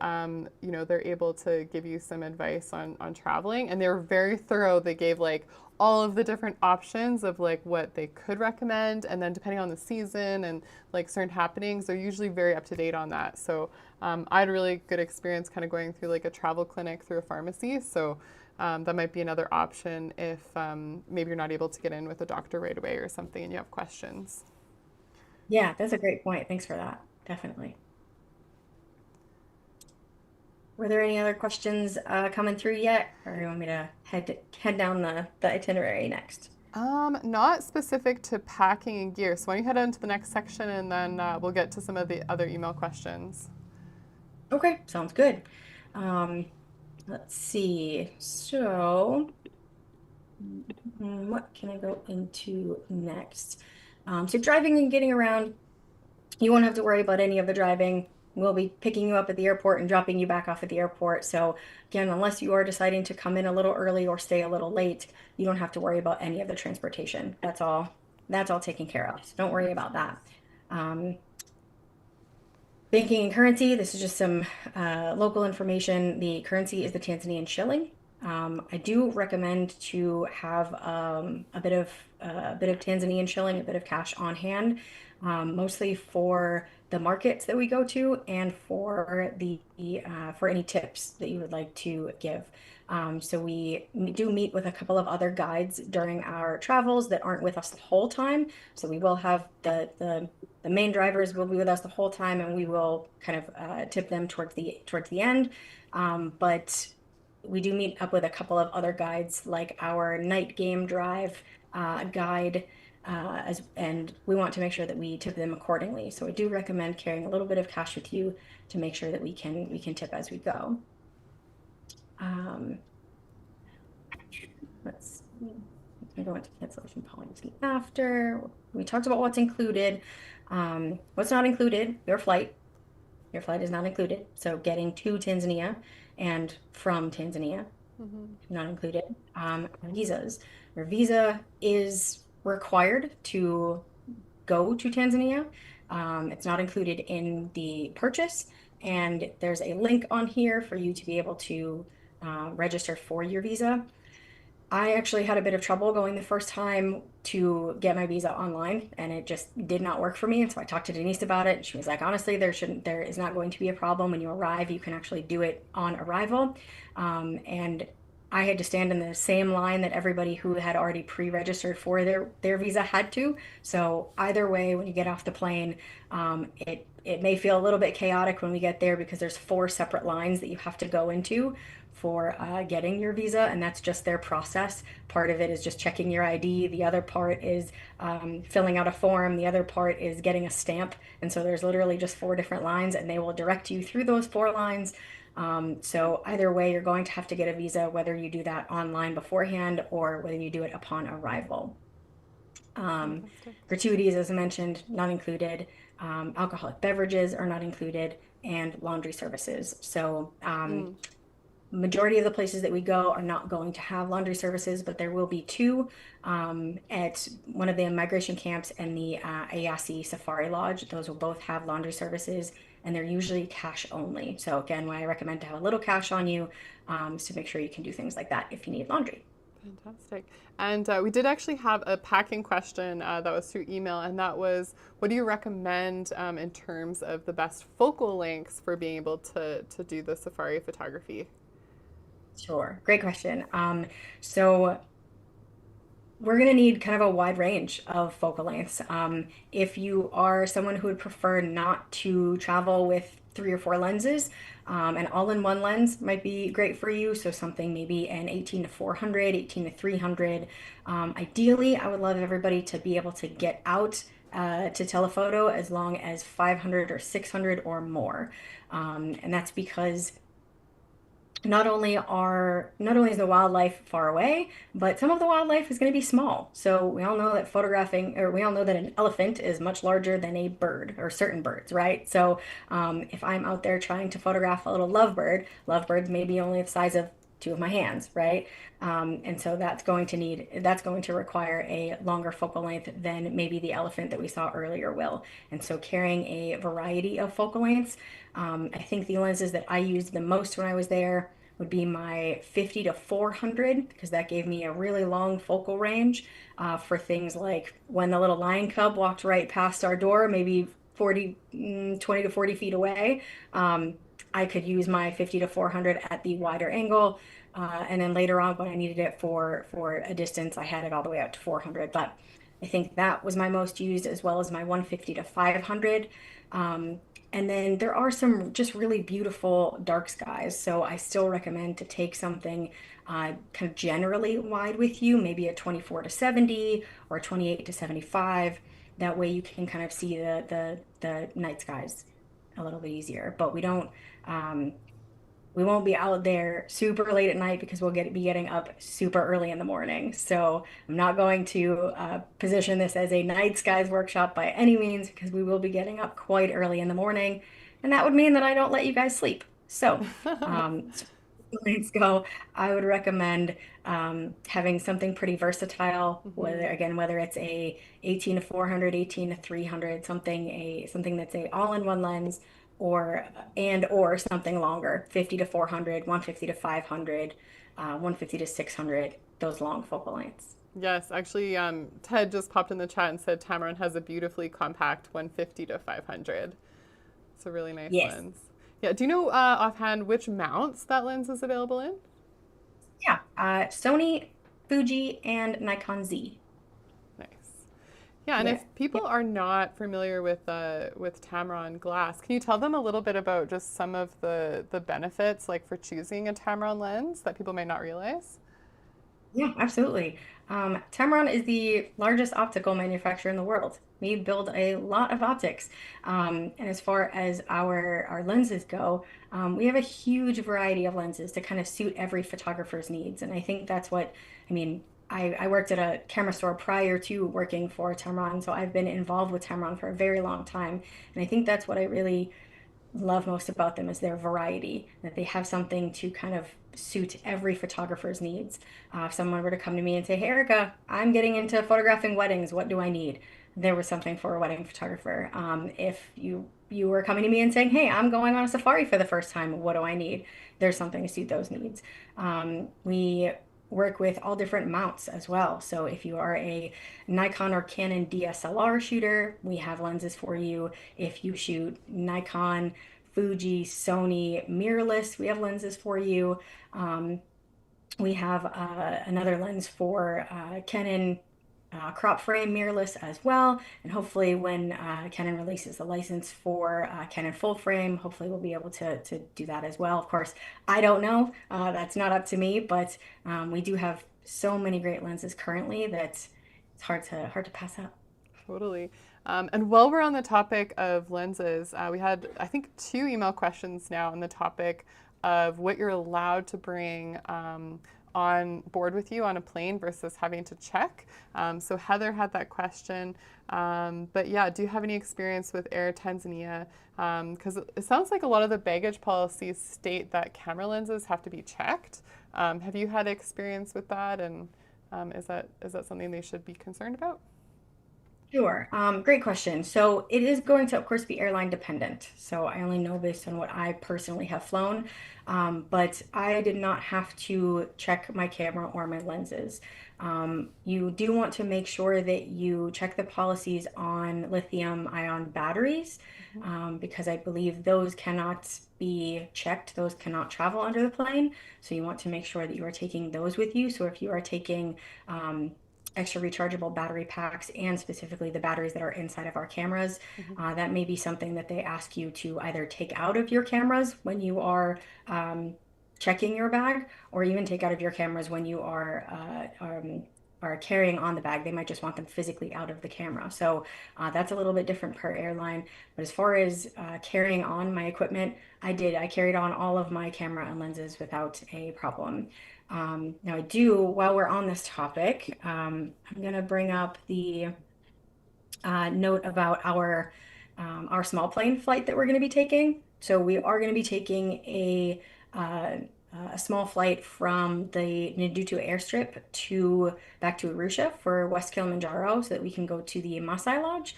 they're able to give you some advice on traveling, and they were very thorough. They gave like all of the different options of like what they could recommend, and then depending on the season and like certain happenings, they're usually very up to date on that. So I had a really good experience kind of going through like a travel clinic through a pharmacy. So that might be another option if maybe you're not able to get in with a doctor right away or something and you have questions. Yeah, that's a great point. Thanks for that. Definitely. Were there any other questions coming through yet, or you want me to head down the itinerary next? Not specific to packing and gear. So why don't you head on to the next section and then we'll get to some of the other email questions. Okay, sounds good. Um, let's see. So, what can I go into next? So driving and getting around, you won't have to worry about any of the driving. We'll be picking you up at the airport and dropping you back off at the airport. So again, unless you are deciding to come in a little early or stay a little late, you don't have to worry about any of the transportation. That's all taken care of. So don't worry about that. Um, Banking and currency, this is just some local information. The currency is the Tanzanian shilling. I do recommend to have a bit of Tanzanian shilling, a bit of cash on hand, mostly for the markets that we go to and for the for any tips that you would like to give. So we do meet with a couple of other guides during our travels that aren't with us the whole time. So we will have the main drivers will be with us the whole time, and we will kind of tip them towards the end. But we do meet up with a couple of other guides, like our night game drive guide. and we want to make sure that we tip them accordingly. So I do recommend carrying a little bit of cash with you to make sure that we can tip as we go. Um, let's see. I'm going to go into cancellation policy after. We talked about what's included. What's not included, your flight. Your flight is not included. So getting to Tanzania and from Tanzania, Hmm. not included. Visas. Your visa is required to go to Tanzania. It's not included in the purchase. And there's a link on here for you to be able to register for your visa. I actually had a bit of trouble going the first time to get my visa online, and it just did not work for me. And so I talked to Denise about it, and she was like, honestly, there is not going to be a problem when you arrive. You can actually do it on arrival. And I had to stand in the same line that everybody who had already pre-registered for their visa had to. So either way, when you get off the plane, it may feel a little bit chaotic when we get there because there's 4 separate lines that you have to go into for getting your visa, and that's just their process. Part of it is just checking your ID. The other part is filling out a form. The other part is getting a stamp. And so there's literally just 4 different lines, and they will direct you through those 4 lines. So either way, you're going to have to get a visa, whether you do that online beforehand or whether you do it upon arrival. Um, Fantastic. Gratuities, as I mentioned, not included. Alcoholic beverages are not included, and laundry services. So Mm. majority of the places that we go are not going to have laundry services, but there will be 2 at one of the migration camps and the Ayasi Safari Lodge. Those will both have laundry services, and they're usually cash only. So again, why I recommend to have a little cash on you is to make sure you can do things like that if you need laundry. Fantastic. And we did actually have a packing question that was through email, and that was, what do you recommend in terms of the best focal lengths for being able to do the safari photography? Sure, great question. So we're going to need kind of a wide range of focal lengths. If you are someone who would prefer not to travel with 3 or 4 lenses, an all-in-one lens might be great for you. So something maybe an 18 to 400, 18 to 300. Ideally, I would love everybody to be able to get out to telephoto as long as 500 or 600 or more. And that's because not only is the wildlife far away, but some of the wildlife is going to be small. So we all know that we all know that an elephant is much larger than a bird or certain birds, right? So if I'm out there trying to photograph a little lovebirds may be only the size of 2 of my hands, right? And so that's going to require a longer focal length than maybe the elephant that we saw earlier will. And so carrying a variety of focal lengths. I think the lenses that I used the most when I was there would be my 50 to 400 because that gave me a really long focal range for things like when the little lion cub walked right past our door, maybe 20 to 40 feet away. I could use my 50 to 400 at the wider angle. And then later on, when I needed it for a distance, I had it all the way out to 400. But I think that was my most used, as well as my 150 to 500. And then there are some just really beautiful dark skies. So I still recommend to take something kind of generally wide with you, maybe a 24 to 70 or 28 to 75. That way you can kind of see the night skies a little bit easier. But um, we won't be out there super late at night because be getting up super early in the morning. So I'm not going to position this as a night skies workshop by any means because we will be getting up quite early in the morning, and that would mean that I don't let you guys sleep. So, so let's go. I would recommend having something pretty versatile, Hmm. whether it's a 18 to 400, 18 to 300, something that's a all-in-one lens, or something longer, 50 to 400, 150 to 500, 150 to 600, those long focal lengths. Yes, actually, Ted just popped in the chat and said Tamron has a beautifully compact 150 to 500. It's a really nice Yes. lens. Yeah, do you know offhand which mounts that lens is available in? Yeah. Sony, Fuji, and Nikon Z. Nice. Yeah, and Yeah. if people are not familiar with Tamron glass, can you tell them a little bit about just some of the benefits, like for choosing a Tamron lens that people may not realize? Yeah, absolutely. Tamron is the largest optical manufacturer in the world. We build a lot of optics. And as far as our lenses go, we have a huge variety of lenses to kind of suit every photographer's needs. And I think that's what, I mean, I worked at a camera store prior to working for Tamron, so I've been involved with Tamron for a very long time. And I think that's what I really love most about them is their variety, that they have something to kind of suit every photographer's needs. If someone were to come to me and say, "Hey, Erica, I'm getting into photographing weddings. What do I need?" There was something for a wedding photographer. If you were coming to me and saying, "Hey, I'm going on a safari for the first time. What do I need?" There's something to suit those needs. We work with all different mounts as well. So if you are a Nikon or Canon DSLR shooter, we have lenses for you. If you shoot Nikon, Fuji, Sony mirrorless, we have lenses for you. Um, we have another lens for Canon crop frame mirrorless as well. And hopefully when Canon releases the license for Canon full frame, hopefully we'll be able to do that as well. Of course, I don't know. That's not up to me, but we do have so many great lenses currently that it's hard to pass up. Totally. And while we're on the topic of lenses, we had, I think, two email questions now on the topic of what you're allowed to bring on board with you on a plane versus having to check. So Heather had that question. But yeah, do you have any experience with Air Tanzania? Because it sounds like a lot of the baggage policies state that camera lenses have to be checked. Have you had experience with that? And is that something they should be concerned about? Sure. Great question. So it is going to, of course, be airline dependent. So I only know based on what I personally have flown, but I did not have to check my camera or my lenses. You do want to make sure that you check the policies on lithium ion batteries, Mhm. because I believe those cannot be checked. Those cannot travel under the plane. So you want to make sure that you are taking those with you. So if you are taking extra rechargeable battery packs and specifically the batteries that are inside of our cameras. Mhm. That may be something that they ask you to either take out of your cameras when you are checking your bag, or even take out of your cameras when you are carrying on the bag. They might just want them physically out of the camera. So that's a little bit different per airline. But as far as carrying on my equipment, I did. I carried on all of my camera and lenses without a problem. Now I do, while we're on this topic, I'm gonna bring up the note about our small plane flight that we're going to be taking. So we are going to be taking uh, a small flight from the Nadutu airstrip to back to Arusha for West Kilimanjaro, so that we can go to the Maasai Lodge.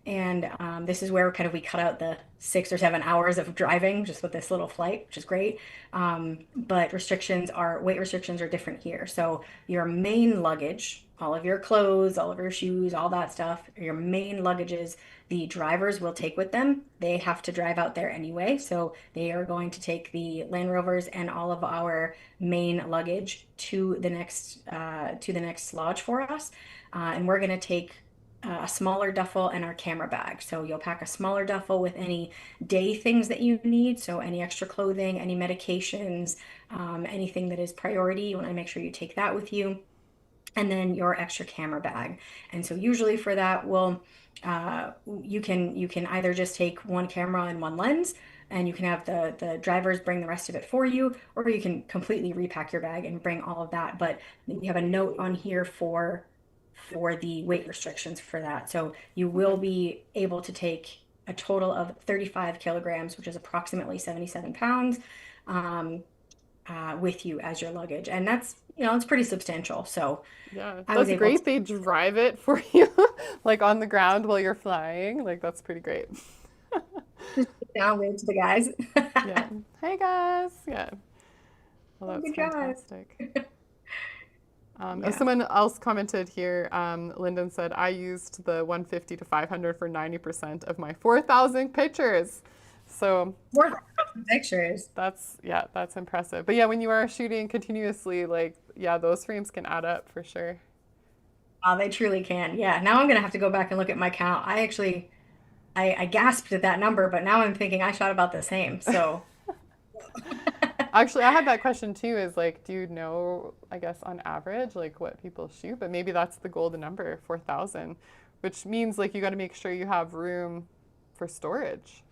And this is where kind of we cut out the 6 or 7 hours of driving just with this little flight, which is great. But weight restrictions are different here. So your main luggage, all of your clothes, all of your shoes, all that stuff, your main luggages, the drivers will take with them. They have to drive out there anyway. So they are going to take the Land Rovers and all of our main luggage to the next lodge for us. And we're going to take a smaller duffel and our camera bag. So you'll pack a smaller duffel with any day things that you need. So any extra clothing, any medications, anything that is priority, you want to make sure you take that with you. And then your extra camera bag. And so usually for that, you can either just take one camera and one lens, and you can have the drivers bring the rest of it for you, or you can completely repack your bag and bring all of that. But we have a note on here for the weight restrictions for that. So you will Okay. be able to take a total of 35 kilograms, which is approximately 77 pounds, um, with you as your luggage. And that's, it's pretty substantial. So Yeah, I was that's able to great. They drive it for you, like on the ground while you're flying. Like that's pretty great. just sit down, wave to the guys. Yeah. Hey guys. Yeah. Well, that's Good job. fantastic. As Yeah. someone else commented here, Lyndon said, I used the 150 to 500 for 90% of my 4,000 pictures. So More than pictures. yeah, that's impressive. But yeah, when you are shooting continuously, like, yeah, those frames can add up for sure. They truly can. Yeah. Now I'm gonna have to go back and look at my count. I gasped at that number, but now I'm thinking I shot about the same. So Actually, I had that question too, is like, do you know, I guess, on average, like what people shoot? But maybe that's the golden number, 4,000, which means like you got to make sure you have room for storage,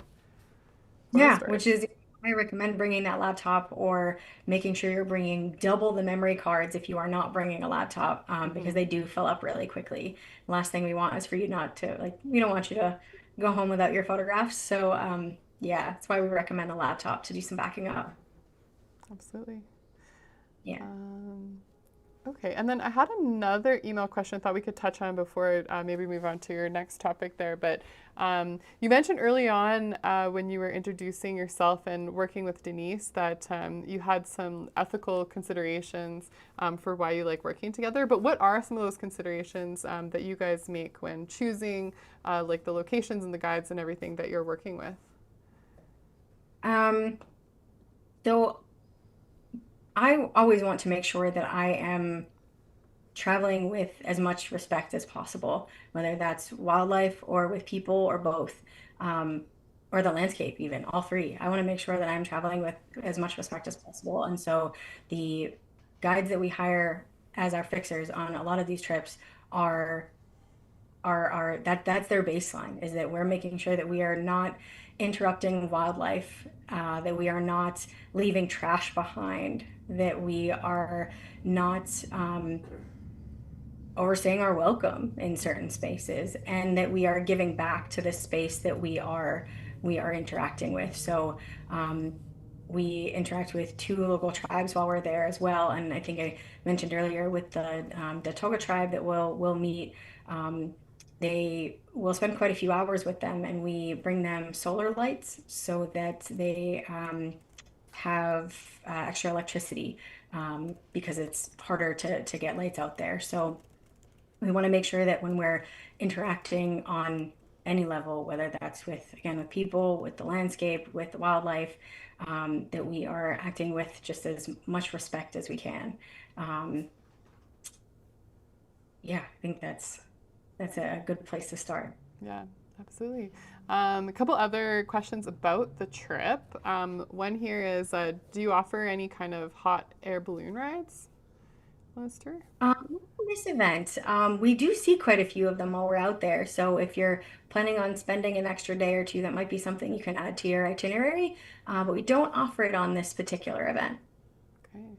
photo Yeah, which storage. is I recommend bringing that laptop or making sure you're bringing double the memory cards if you are not bringing a laptop, because Hmm. they do fill up really quickly. The last thing we want is for you not to like, we don't want you to go home without your photographs. So, yeah, that's why we recommend a laptop to do some backing up. Absolutely. Yeah. Um, Okay, and then I had another email question I thought we could touch on before maybe move on to your next topic there. But you mentioned early on when you were introducing yourself and working with Denise that you had some ethical considerations for why you like working together. But what are some of those considerations that you guys make when choosing like the locations and the guides and everything that you're working with? Um, so I always want to make sure that I am traveling with as much respect as possible, whether that's wildlife or with people or both, or the landscape, even all three. I want to make sure that I'm traveling with as much respect as possible. And so the guides that we hire as our fixers on a lot of these trips are that's their baseline, is that we're making sure that we are not interrupting wildlife, that we are not leaving trash behind, that we are not overstaying our welcome in certain spaces, and that we are giving back to the space that we are interacting with. So we interact with two local tribes while we're there as well. And I think I mentioned earlier with the Toga tribe that we'll meet. Um, they will spend quite a few hours with them, and we bring them solar lights so that they have extra electricity, because it's harder to get lights out there. So we want to make sure that when we're interacting on any level, whether that's with, again, with people, with the landscape, with the wildlife, that we are acting with just as much respect as we can. Um, yeah, I think that's a good place to start. Yeah, absolutely. A couple other questions about the trip. One here is do you offer any kind of hot air balloon rides on this tour? This event, we do see quite a few of them while we're out there. So if you're planning on spending an extra day or two, that might be something you can add to your itinerary. But we don't offer it on this particular event. Okay.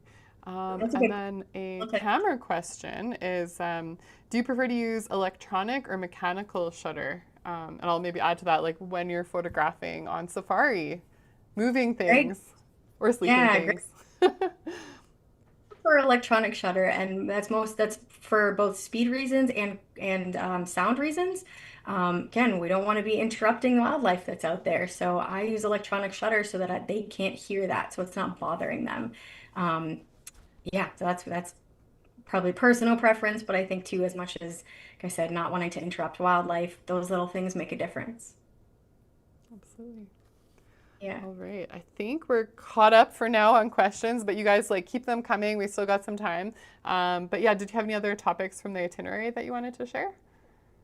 That's a And good. then a Okay. camera question is do you prefer to use electronic or mechanical shutter? And I'll maybe add to that, like when you're photographing on safari, moving Great. things or sleeping Yeah, great things. for electronic shutter, and that's for both speed reasons and sound reasons. Again, we don't want to be interrupting wildlife that's out there, so I use electronic shutter so that they can't hear that, so it's not bothering them. Um, yeah, so that's probably personal preference, but I think too, as much as, like I said, not wanting to interrupt wildlife, those little things make a difference. Absolutely. Yeah. All right. I think we're caught up for now on questions, but you guys like keep them coming. We still got some time. But yeah, did you have any other topics from the itinerary that you wanted to share?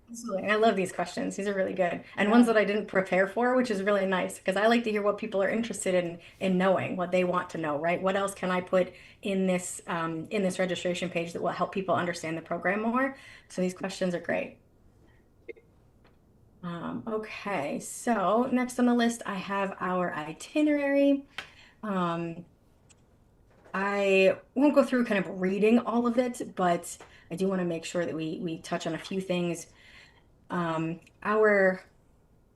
Absolutely. I love these questions. These are really good. And ones Yeah. that I didn't prepare for, which is really nice because I like to hear what people are interested in knowing, what they want to know, right? What else can I put in this registration page that will help people understand the program more? So these questions are great. Okay, so next on the list, I have our itinerary. Um, I won't go through kind of reading all of it, but I do want to make sure that we touch on a few things. Our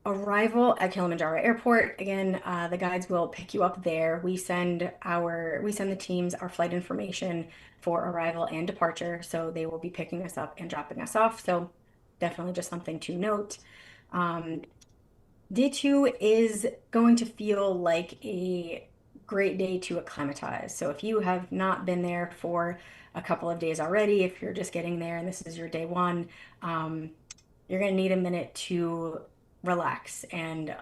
arrival at Kilimanjaro Airport. Again, the guides will pick you up there. We send the teams our flight information for arrival and departure, so they will be picking us up and dropping us off. So definitely just something to note. Um, Day two is going to feel like a great day to acclimatize. So if you have not been there for a couple of days already, if you're just getting there and this is your day one, um, you're going to need a minute to relax and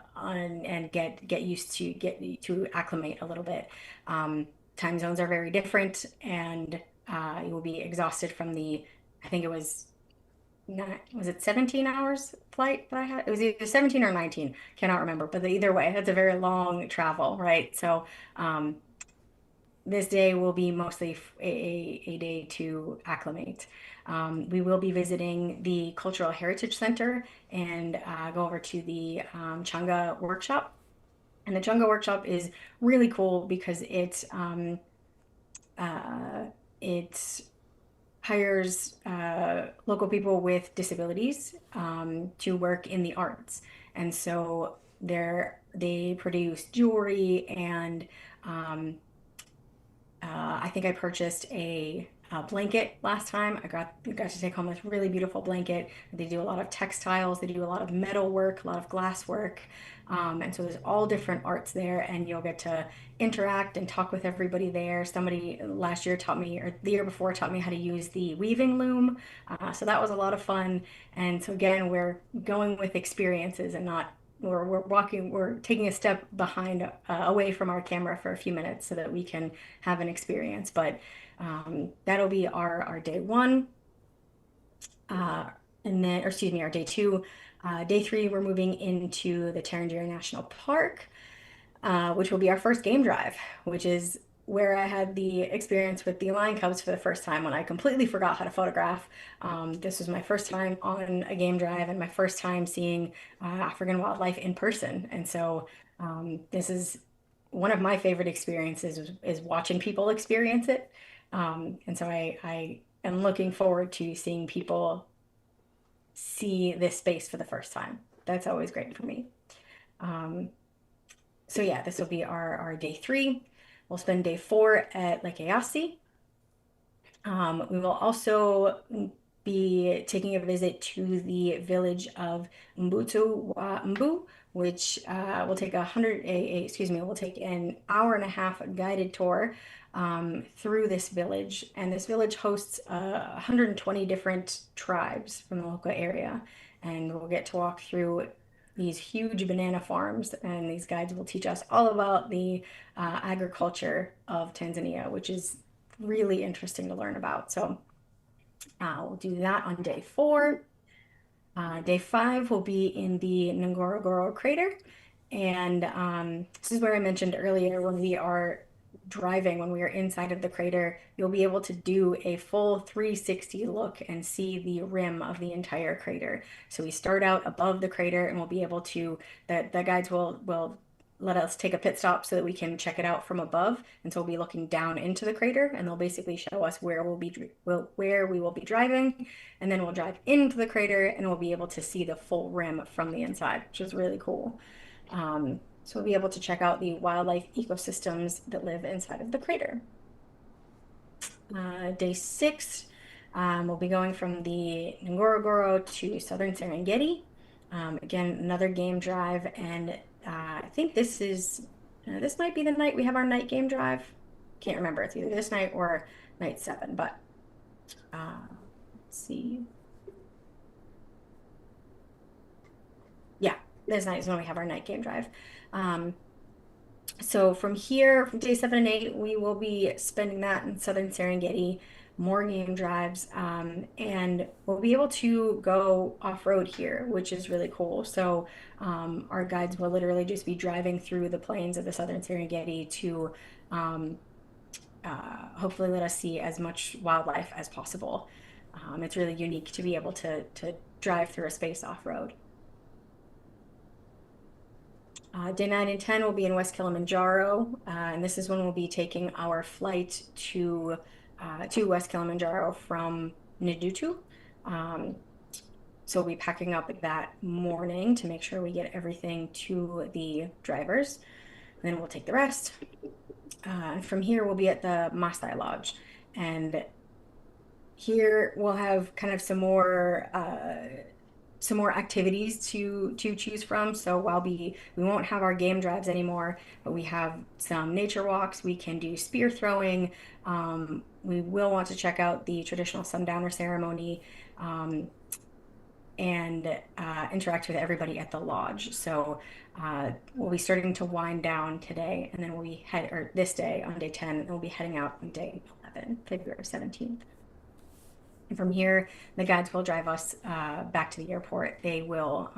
get used to get to acclimate a little bit. Time zones are very different, and you will be exhausted from I think it was not, was it 17 hours flight that I had? It was either 17 or 19. Cannot remember, but either way, that's a very long travel, right? So, um, this day will be mostly a day to acclimate. We will be visiting the Cultural Heritage Center and go over to the Changa workshop. And the Changa workshop is really cool because it hires local people with disabilities to work in the arts. And so they produce jewelry and I think I purchased a blanket last time. I got to take home this really beautiful blanket. They do a lot of textiles, they do a lot of metal work, a lot of glass work. And so there's all different arts there, and you'll get to interact and talk with everybody there. Somebody last year taught me, or the year before taught me how to use the weaving loom. So that was a lot of fun. And so again, we're going with experiences and not we're taking a step behind away from our camera for a few minutes so that we can have an experience. But that'll be our day one. And then, or excuse me, our day two. Day three, we're moving into the Tarangire National Park, which will be our first game drive, which is where I had the experience with the lion cubs for the first time when I completely forgot how to photograph. This was my first time on a game drive and my first time seeing African wildlife in person. And so this is one of my favorite experiences is watching people experience it. And so I am looking forward to seeing people see this space for the first time. That's always great for me. Um, so yeah, this will be our day three. We'll spend day four at Lake Eyasi. We will also be taking a visit to the village of Mbutu wa Mbu, which will take will take an hour and a half guided tour through this village. And this village hosts 120 different tribes from the local area. And we'll get to walk through these huge banana farms, and these guides will teach us all about the agriculture of Tanzania, which is really interesting to learn about. So we'll do that on day four. Day five will be in the Ngorongoro crater. And this is where I mentioned earlier when we are driving, when we are inside of the crater, you'll be able to do a full 360 look and see the rim of the entire crater. So we start out above the crater and we'll be able to, the guides will let us take a pit stop so that we can check it out from above. And so we'll be looking down into the crater and they'll basically show us where we will be driving. And then we'll drive into the crater and we'll be able to see the full rim from the inside, which is really cool. So we'll be able to check out the wildlife ecosystems that live inside of the crater. Day six, we'll be going from the Ngorongoro to southern Serengeti. Again, another game drive, and I think this might be the night we have our night game drive. Can't remember. It's either this night or night 7, but let's see. Yeah, this night is when we have our night game drive. So from here, from day 7 and 8, we will be spending that in southern Serengeti, more game drives, and we'll be able to go off-road here, which is really cool. So our guides will literally just be driving through the plains of the southern Serengeti to hopefully let us see as much wildlife as possible. It's really unique to be able to drive through a space off-road. Day 9 and 10 will be in West Kilimanjaro, and this is when we'll be taking our flight to West Kilimanjaro from Ndutu. So we'll be packing up that morning to make sure we get everything to the drivers. And then we'll take the rest. From here, we'll be at the Maasai Lodge. And here we'll have kind of some more activities to choose from. So while we won't have our game drives anymore, but we have some nature walks. We can do spear throwing. We will want to check out the traditional sundowner ceremony and interact with everybody at the lodge. So we'll be starting to wind down today, and then this day on day 10, and we'll be heading out on day 11, February 17th. And from here, the guides will drive us back to the airport. They will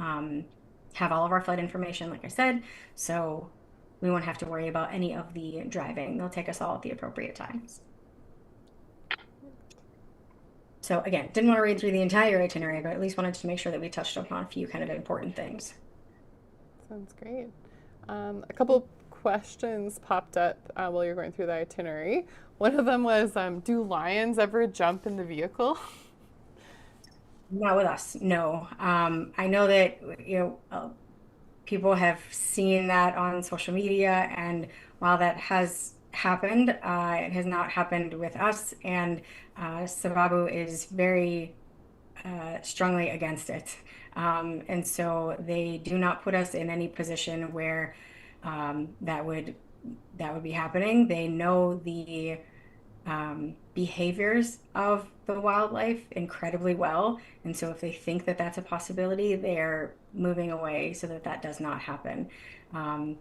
have all of our flight information, like I said. So we won't have to worry about any of the driving. They'll take us all at the appropriate times. So again, didn't want to read through the entire itinerary, but at least wanted to make sure that we touched upon a few kind of important things. Sounds great. A couple questions popped up while you're going through the itinerary. One of them was, do lions ever jump in the vehicle? Not with us, no. I know that people have seen that on social media, and while that has happened, it has not happened with us. And Sababu is very strongly against it. And so they do not put us in any position where that would be happening. They know the behaviors of the wildlife incredibly well. And so if they think that that's a possibility, they're moving away so that that does not happen. Um,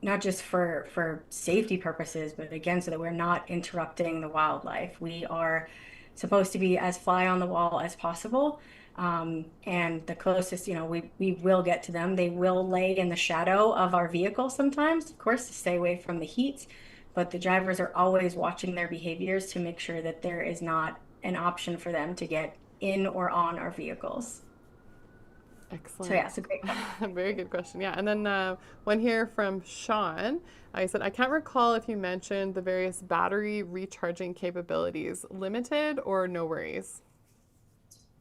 Not just for safety purposes, but again, so that we're not interrupting the wildlife. We are supposed to be as fly on the wall as possible. And the closest, we will get to them. They will lay in the shadow of our vehicle sometimes, of course, to stay away from the heat. But the drivers are always watching their behaviors to make sure that there is not an option for them to get in or on our vehicles. So Excellent. yeah, it's a great question. Very good question. Yeah. And then one here from Sean. I said, I can't recall if you mentioned the various battery recharging capabilities, limited or no worries?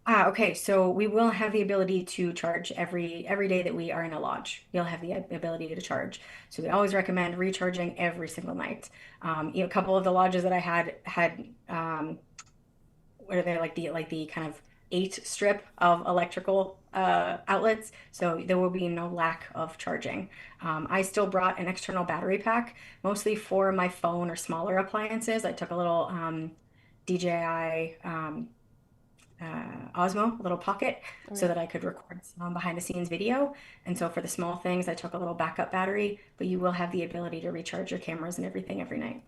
Okay. So we will have the ability to charge every day that we are in a lodge. You'll have the ability to charge. So we always recommend recharging every single night. A couple of the lodges that I had what are they, like the kind of 8 strip of electrical outlets, so there will be no lack of charging. I still brought an external battery pack, mostly for my phone or smaller appliances. I took a little DJI Osmo, a little pocket, Oh, so yeah. that I could record some behind the scenes video. And so for the small things, I took a little backup battery, but you will have the ability to recharge your cameras and everything every night.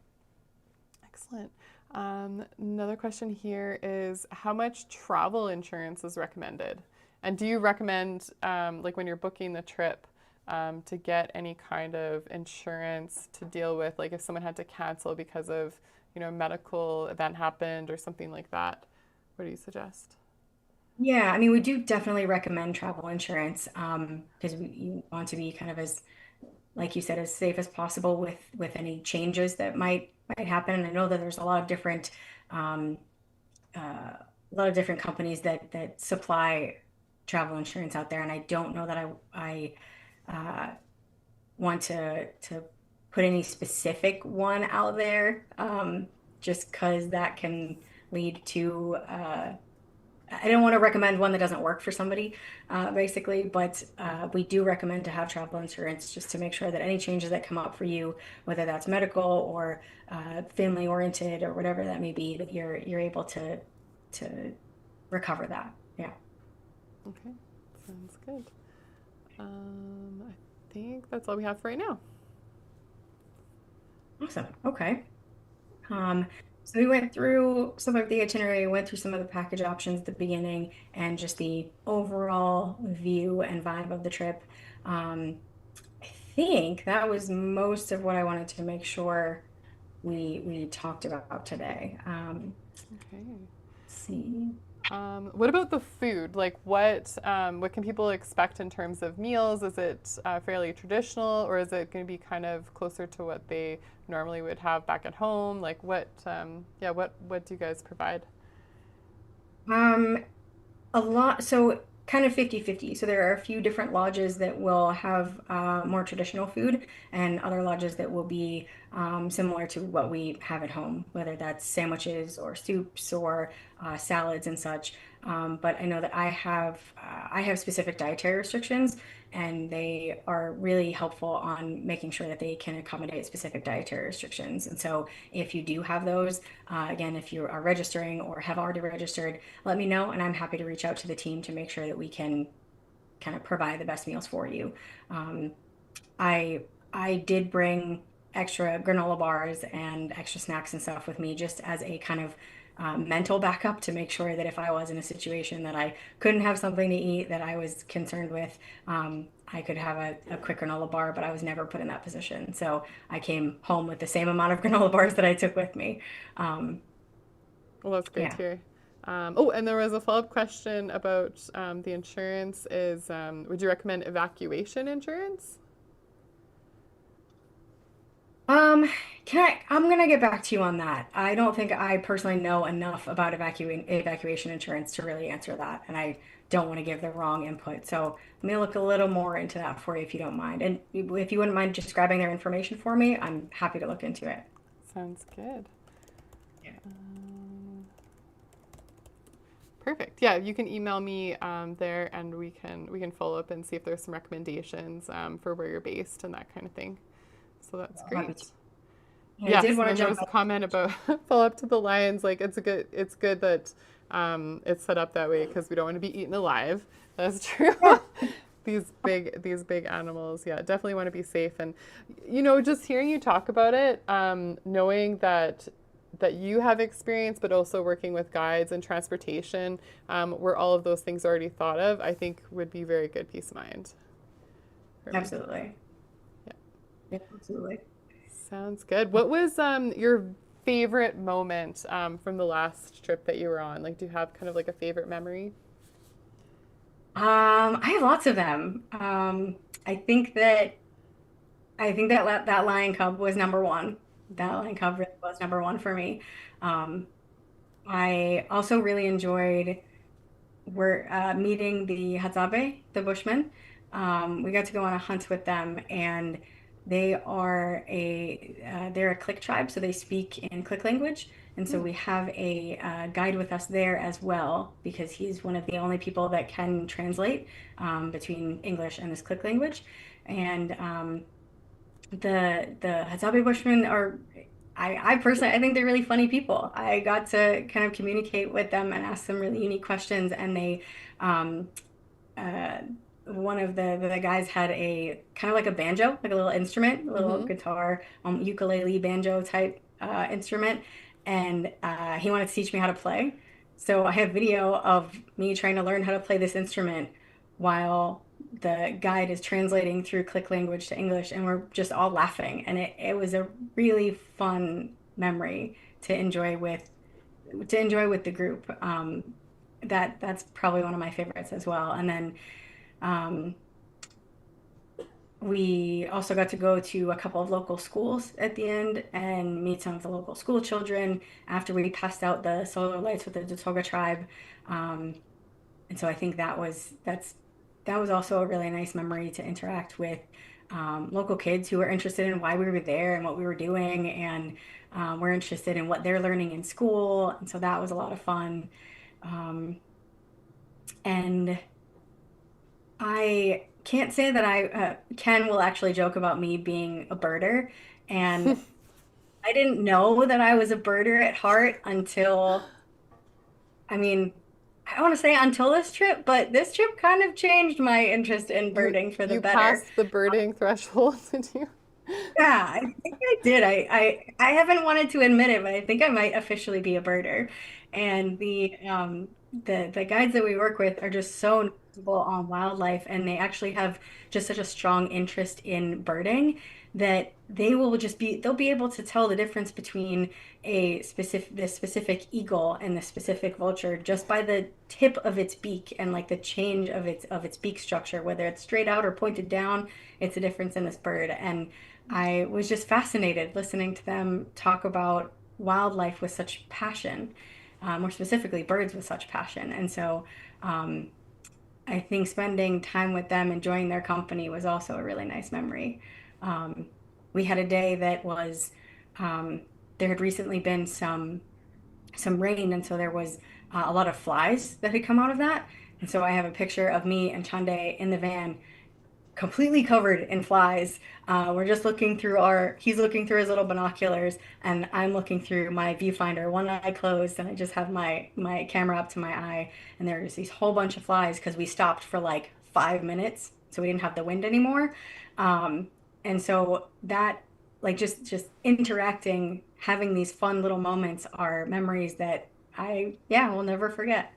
Excellent. Another question here is, how much travel insurance is recommended? And do you recommend, like when you're booking the trip, to get any kind of insurance to deal with, like if someone had to cancel because of, a medical event happened or something like that? What do you suggest? Yeah, I mean, we do definitely recommend travel insurance, because you want to be kind of as, like you said, as safe as possible with any changes that might happen. And I know that there's um, a lot of different companies that supply travel insurance out there, and I don't know that I want to put any specific one out there, just because that can lead to I don't want to recommend one that doesn't work for somebody, basically, but we do recommend to have travel insurance just to make sure that any changes that come up for you, whether that's medical or family oriented or whatever that may be, that you're able to recover that. Yeah. Okay, sounds good. I think that's all we have for right now. Awesome. Okay. Um, so we went through some of the itinerary, went through some of the package options at the beginning, and just the overall view and vibe of the trip. Um, I think that was most of what I wanted to make sure we talked about today. Okay. Let's see. What about the food? Like, what can people expect in terms of meals? Is it fairly traditional, or is it going to be kind of closer to what they normally would have back at home? Like, what do you guys provide? Um, A lot, so kind of 50-50. So there are a few different lodges that will have more traditional food, and other lodges that will be similar to what we have at home, whether that's sandwiches or soups or salads and such. But I know that I have specific dietary restrictions, and they are really helpful on making sure that they can accommodate specific dietary restrictions. And so if you do have those, again, if you are registering or have already registered, let me know, and I'm happy to reach out to the team to make sure that we can kind of provide the best meals for you. Um, I I did bring extra granola bars and extra snacks and stuff with me just as a kind of mental backup to make sure that if I was in a situation that I couldn't have something to eat that I was concerned with, I could have a quick granola bar, but I was never put in that position. So I came home with the same amount of granola bars that I took with me. Um, Well, that's great to yeah. hear. Oh, and there was a follow-up question about the insurance. Would you recommend evacuation insurance? Um, I'm gonna get back to you on that. I don't think I personally know enough about evacuation insurance to really answer that, and I don't want to give the wrong input. So I'm gonna look a little more into that for you if you don't mind. And if you wouldn't mind just grabbing their information for me, I'm happy to look into it. Sounds good. Yeah. Perfect. Yeah, you can email me there, and we can follow up and see if there's some recommendations for where you're based and that kind of thing. So that's I'm happy to. great. I did Yes, and want to then there jump was a comment about follow up to the lions. Like it's good that it's set up that way because we don't want to be eaten alive. That's true. in. These big animals, yeah, definitely want to be safe. And just hearing you talk about it, knowing that you have experience, but also working with guides and transportation, where all of those things are already thought of, I think would be very good peace of mind for me. Absolutely. Yeah. Yeah, absolutely. Sounds good. What was your favorite moment from the last trip that you were on? Like, do you have kind of like a favorite memory? I have lots of them. I think that that lion cub was number one. That lion cub really was number one for me. Um, I also really enjoyed meeting the Hadzabe, the Bushmen. We got to go on a hunt with them, and they're a Click tribe, so they speak in Click language. And so Hmm. we have a guide with us there as well because he's one of the only people that can translate between English and this Click language. And the Hadzabe Bushmen are I personally I think they're really funny people. I got to kind of communicate with them and ask them really unique questions, and they um, uh, one of the guys had a kind of like a banjo, like a little instrument, a little Mm-hmm. guitar, ukulele banjo type instrument, and he wanted to teach me how to play. So I have video of me trying to learn how to play this instrument while the guide is translating through Click language to English, and we're just all laughing, and it was a really fun memory to enjoy with the group. That's probably one of my favorites as well. And then um, we also got to go to a couple of local schools at the end and meet some of the local school children after we passed out the solar lights with the Datoga tribe. Um, and so I think that was also a really nice memory to interact with local kids who were interested in why we were there and what we were doing, and we're interested in what they're learning in school. And so that was a lot of fun. Um, and I can't say that Ken will actually joke about me being a birder. And I didn't know that I was a birder at heart until, I mean, I want to say until this trip, but this trip kind of changed my interest in You birding for the you better. passed the birding threshold, did you? Yeah, I think I did. I haven't wanted to admit it, but I think I might officially be a birder. And the guides that we work with are just so knowledgeable on wildlife, and they actually have just such a strong interest in birding that they'll be able to tell the difference between this specific eagle and the specific vulture just by the tip of its beak and like the change of its beak structure, whether it's straight out or pointed down. It's a difference in this bird. And I was just fascinated listening to them talk about wildlife with such passion, more specifically birds with such passion. And so um, I think spending time with them, enjoying their company was also a really nice memory. Um, we had a day that was, um, there had recently been some rain, and so there was a lot of flies that had come out of that. And so I have a picture of me and Chande in the van completely covered in flies. We're just he's looking through his little binoculars, and I'm looking through my viewfinder, one eye closed, and I just have my camera up to my eye. And there's these whole bunch of flies because we stopped for like 5 minutes, so we didn't have the wind anymore. Um, and so that, like, just interacting, having these fun little moments are memories that I, yeah, will never forget.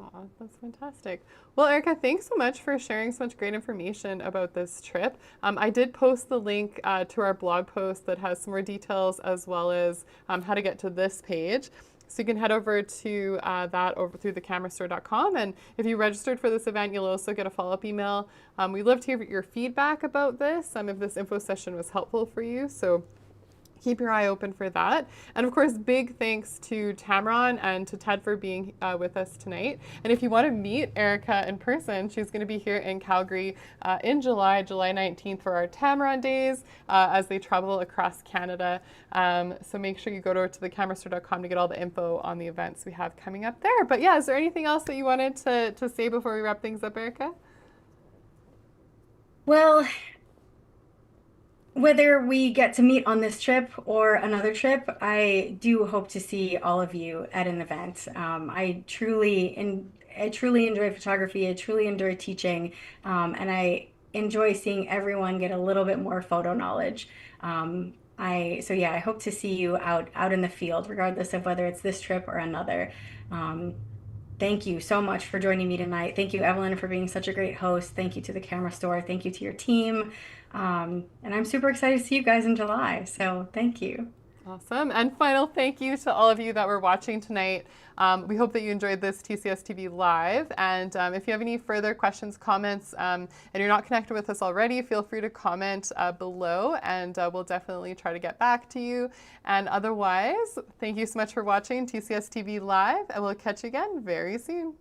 Aw, that's fantastic. Well, Erica, thanks so much for sharing so much great information about this trip. I did post the link to our blog post that has some more details as well as how to get to this page. So you can head over to that over through thecamerastore.com. And if you registered for this event, you'll also get a follow-up email. We'd love to hear your feedback about this, if this info session was helpful for you. So keep your eye open for that. And of course, big thanks to Tamron and to Ted for being with us tonight. And if you want to meet Erica in person, she's going to be here in Calgary in July 19th for our Tamron days as they travel across Canada. So make sure you go to thecamerastore.com to get all the info on the events we have coming up there. But yeah, is there anything else that you wanted to say before we wrap things up, Erica? Well, whether we get to meet on this trip or another trip, I do hope to see all of you at an event. I truly enjoy photography. I truly enjoy teaching, and I enjoy seeing everyone get a little bit more photo knowledge. So yeah, I hope to see you out in the field, regardless of whether it's this trip or another. Um, Thank you so much for joining me tonight. Thank you, Evelyn, for being such a great host. Thank you to the Camera Store. Thank you to your team. And I'm super excited to see you guys in July. So thank you. Awesome. And final thank you to all of you that were watching tonight. We hope that you enjoyed this TCSTV Live. And if you have any further questions, comments, and you're not connected with us already, feel free to comment below and we'll definitely try to get back to you. And otherwise, thank you so much for watching TCSTV Live and we'll catch you again very soon.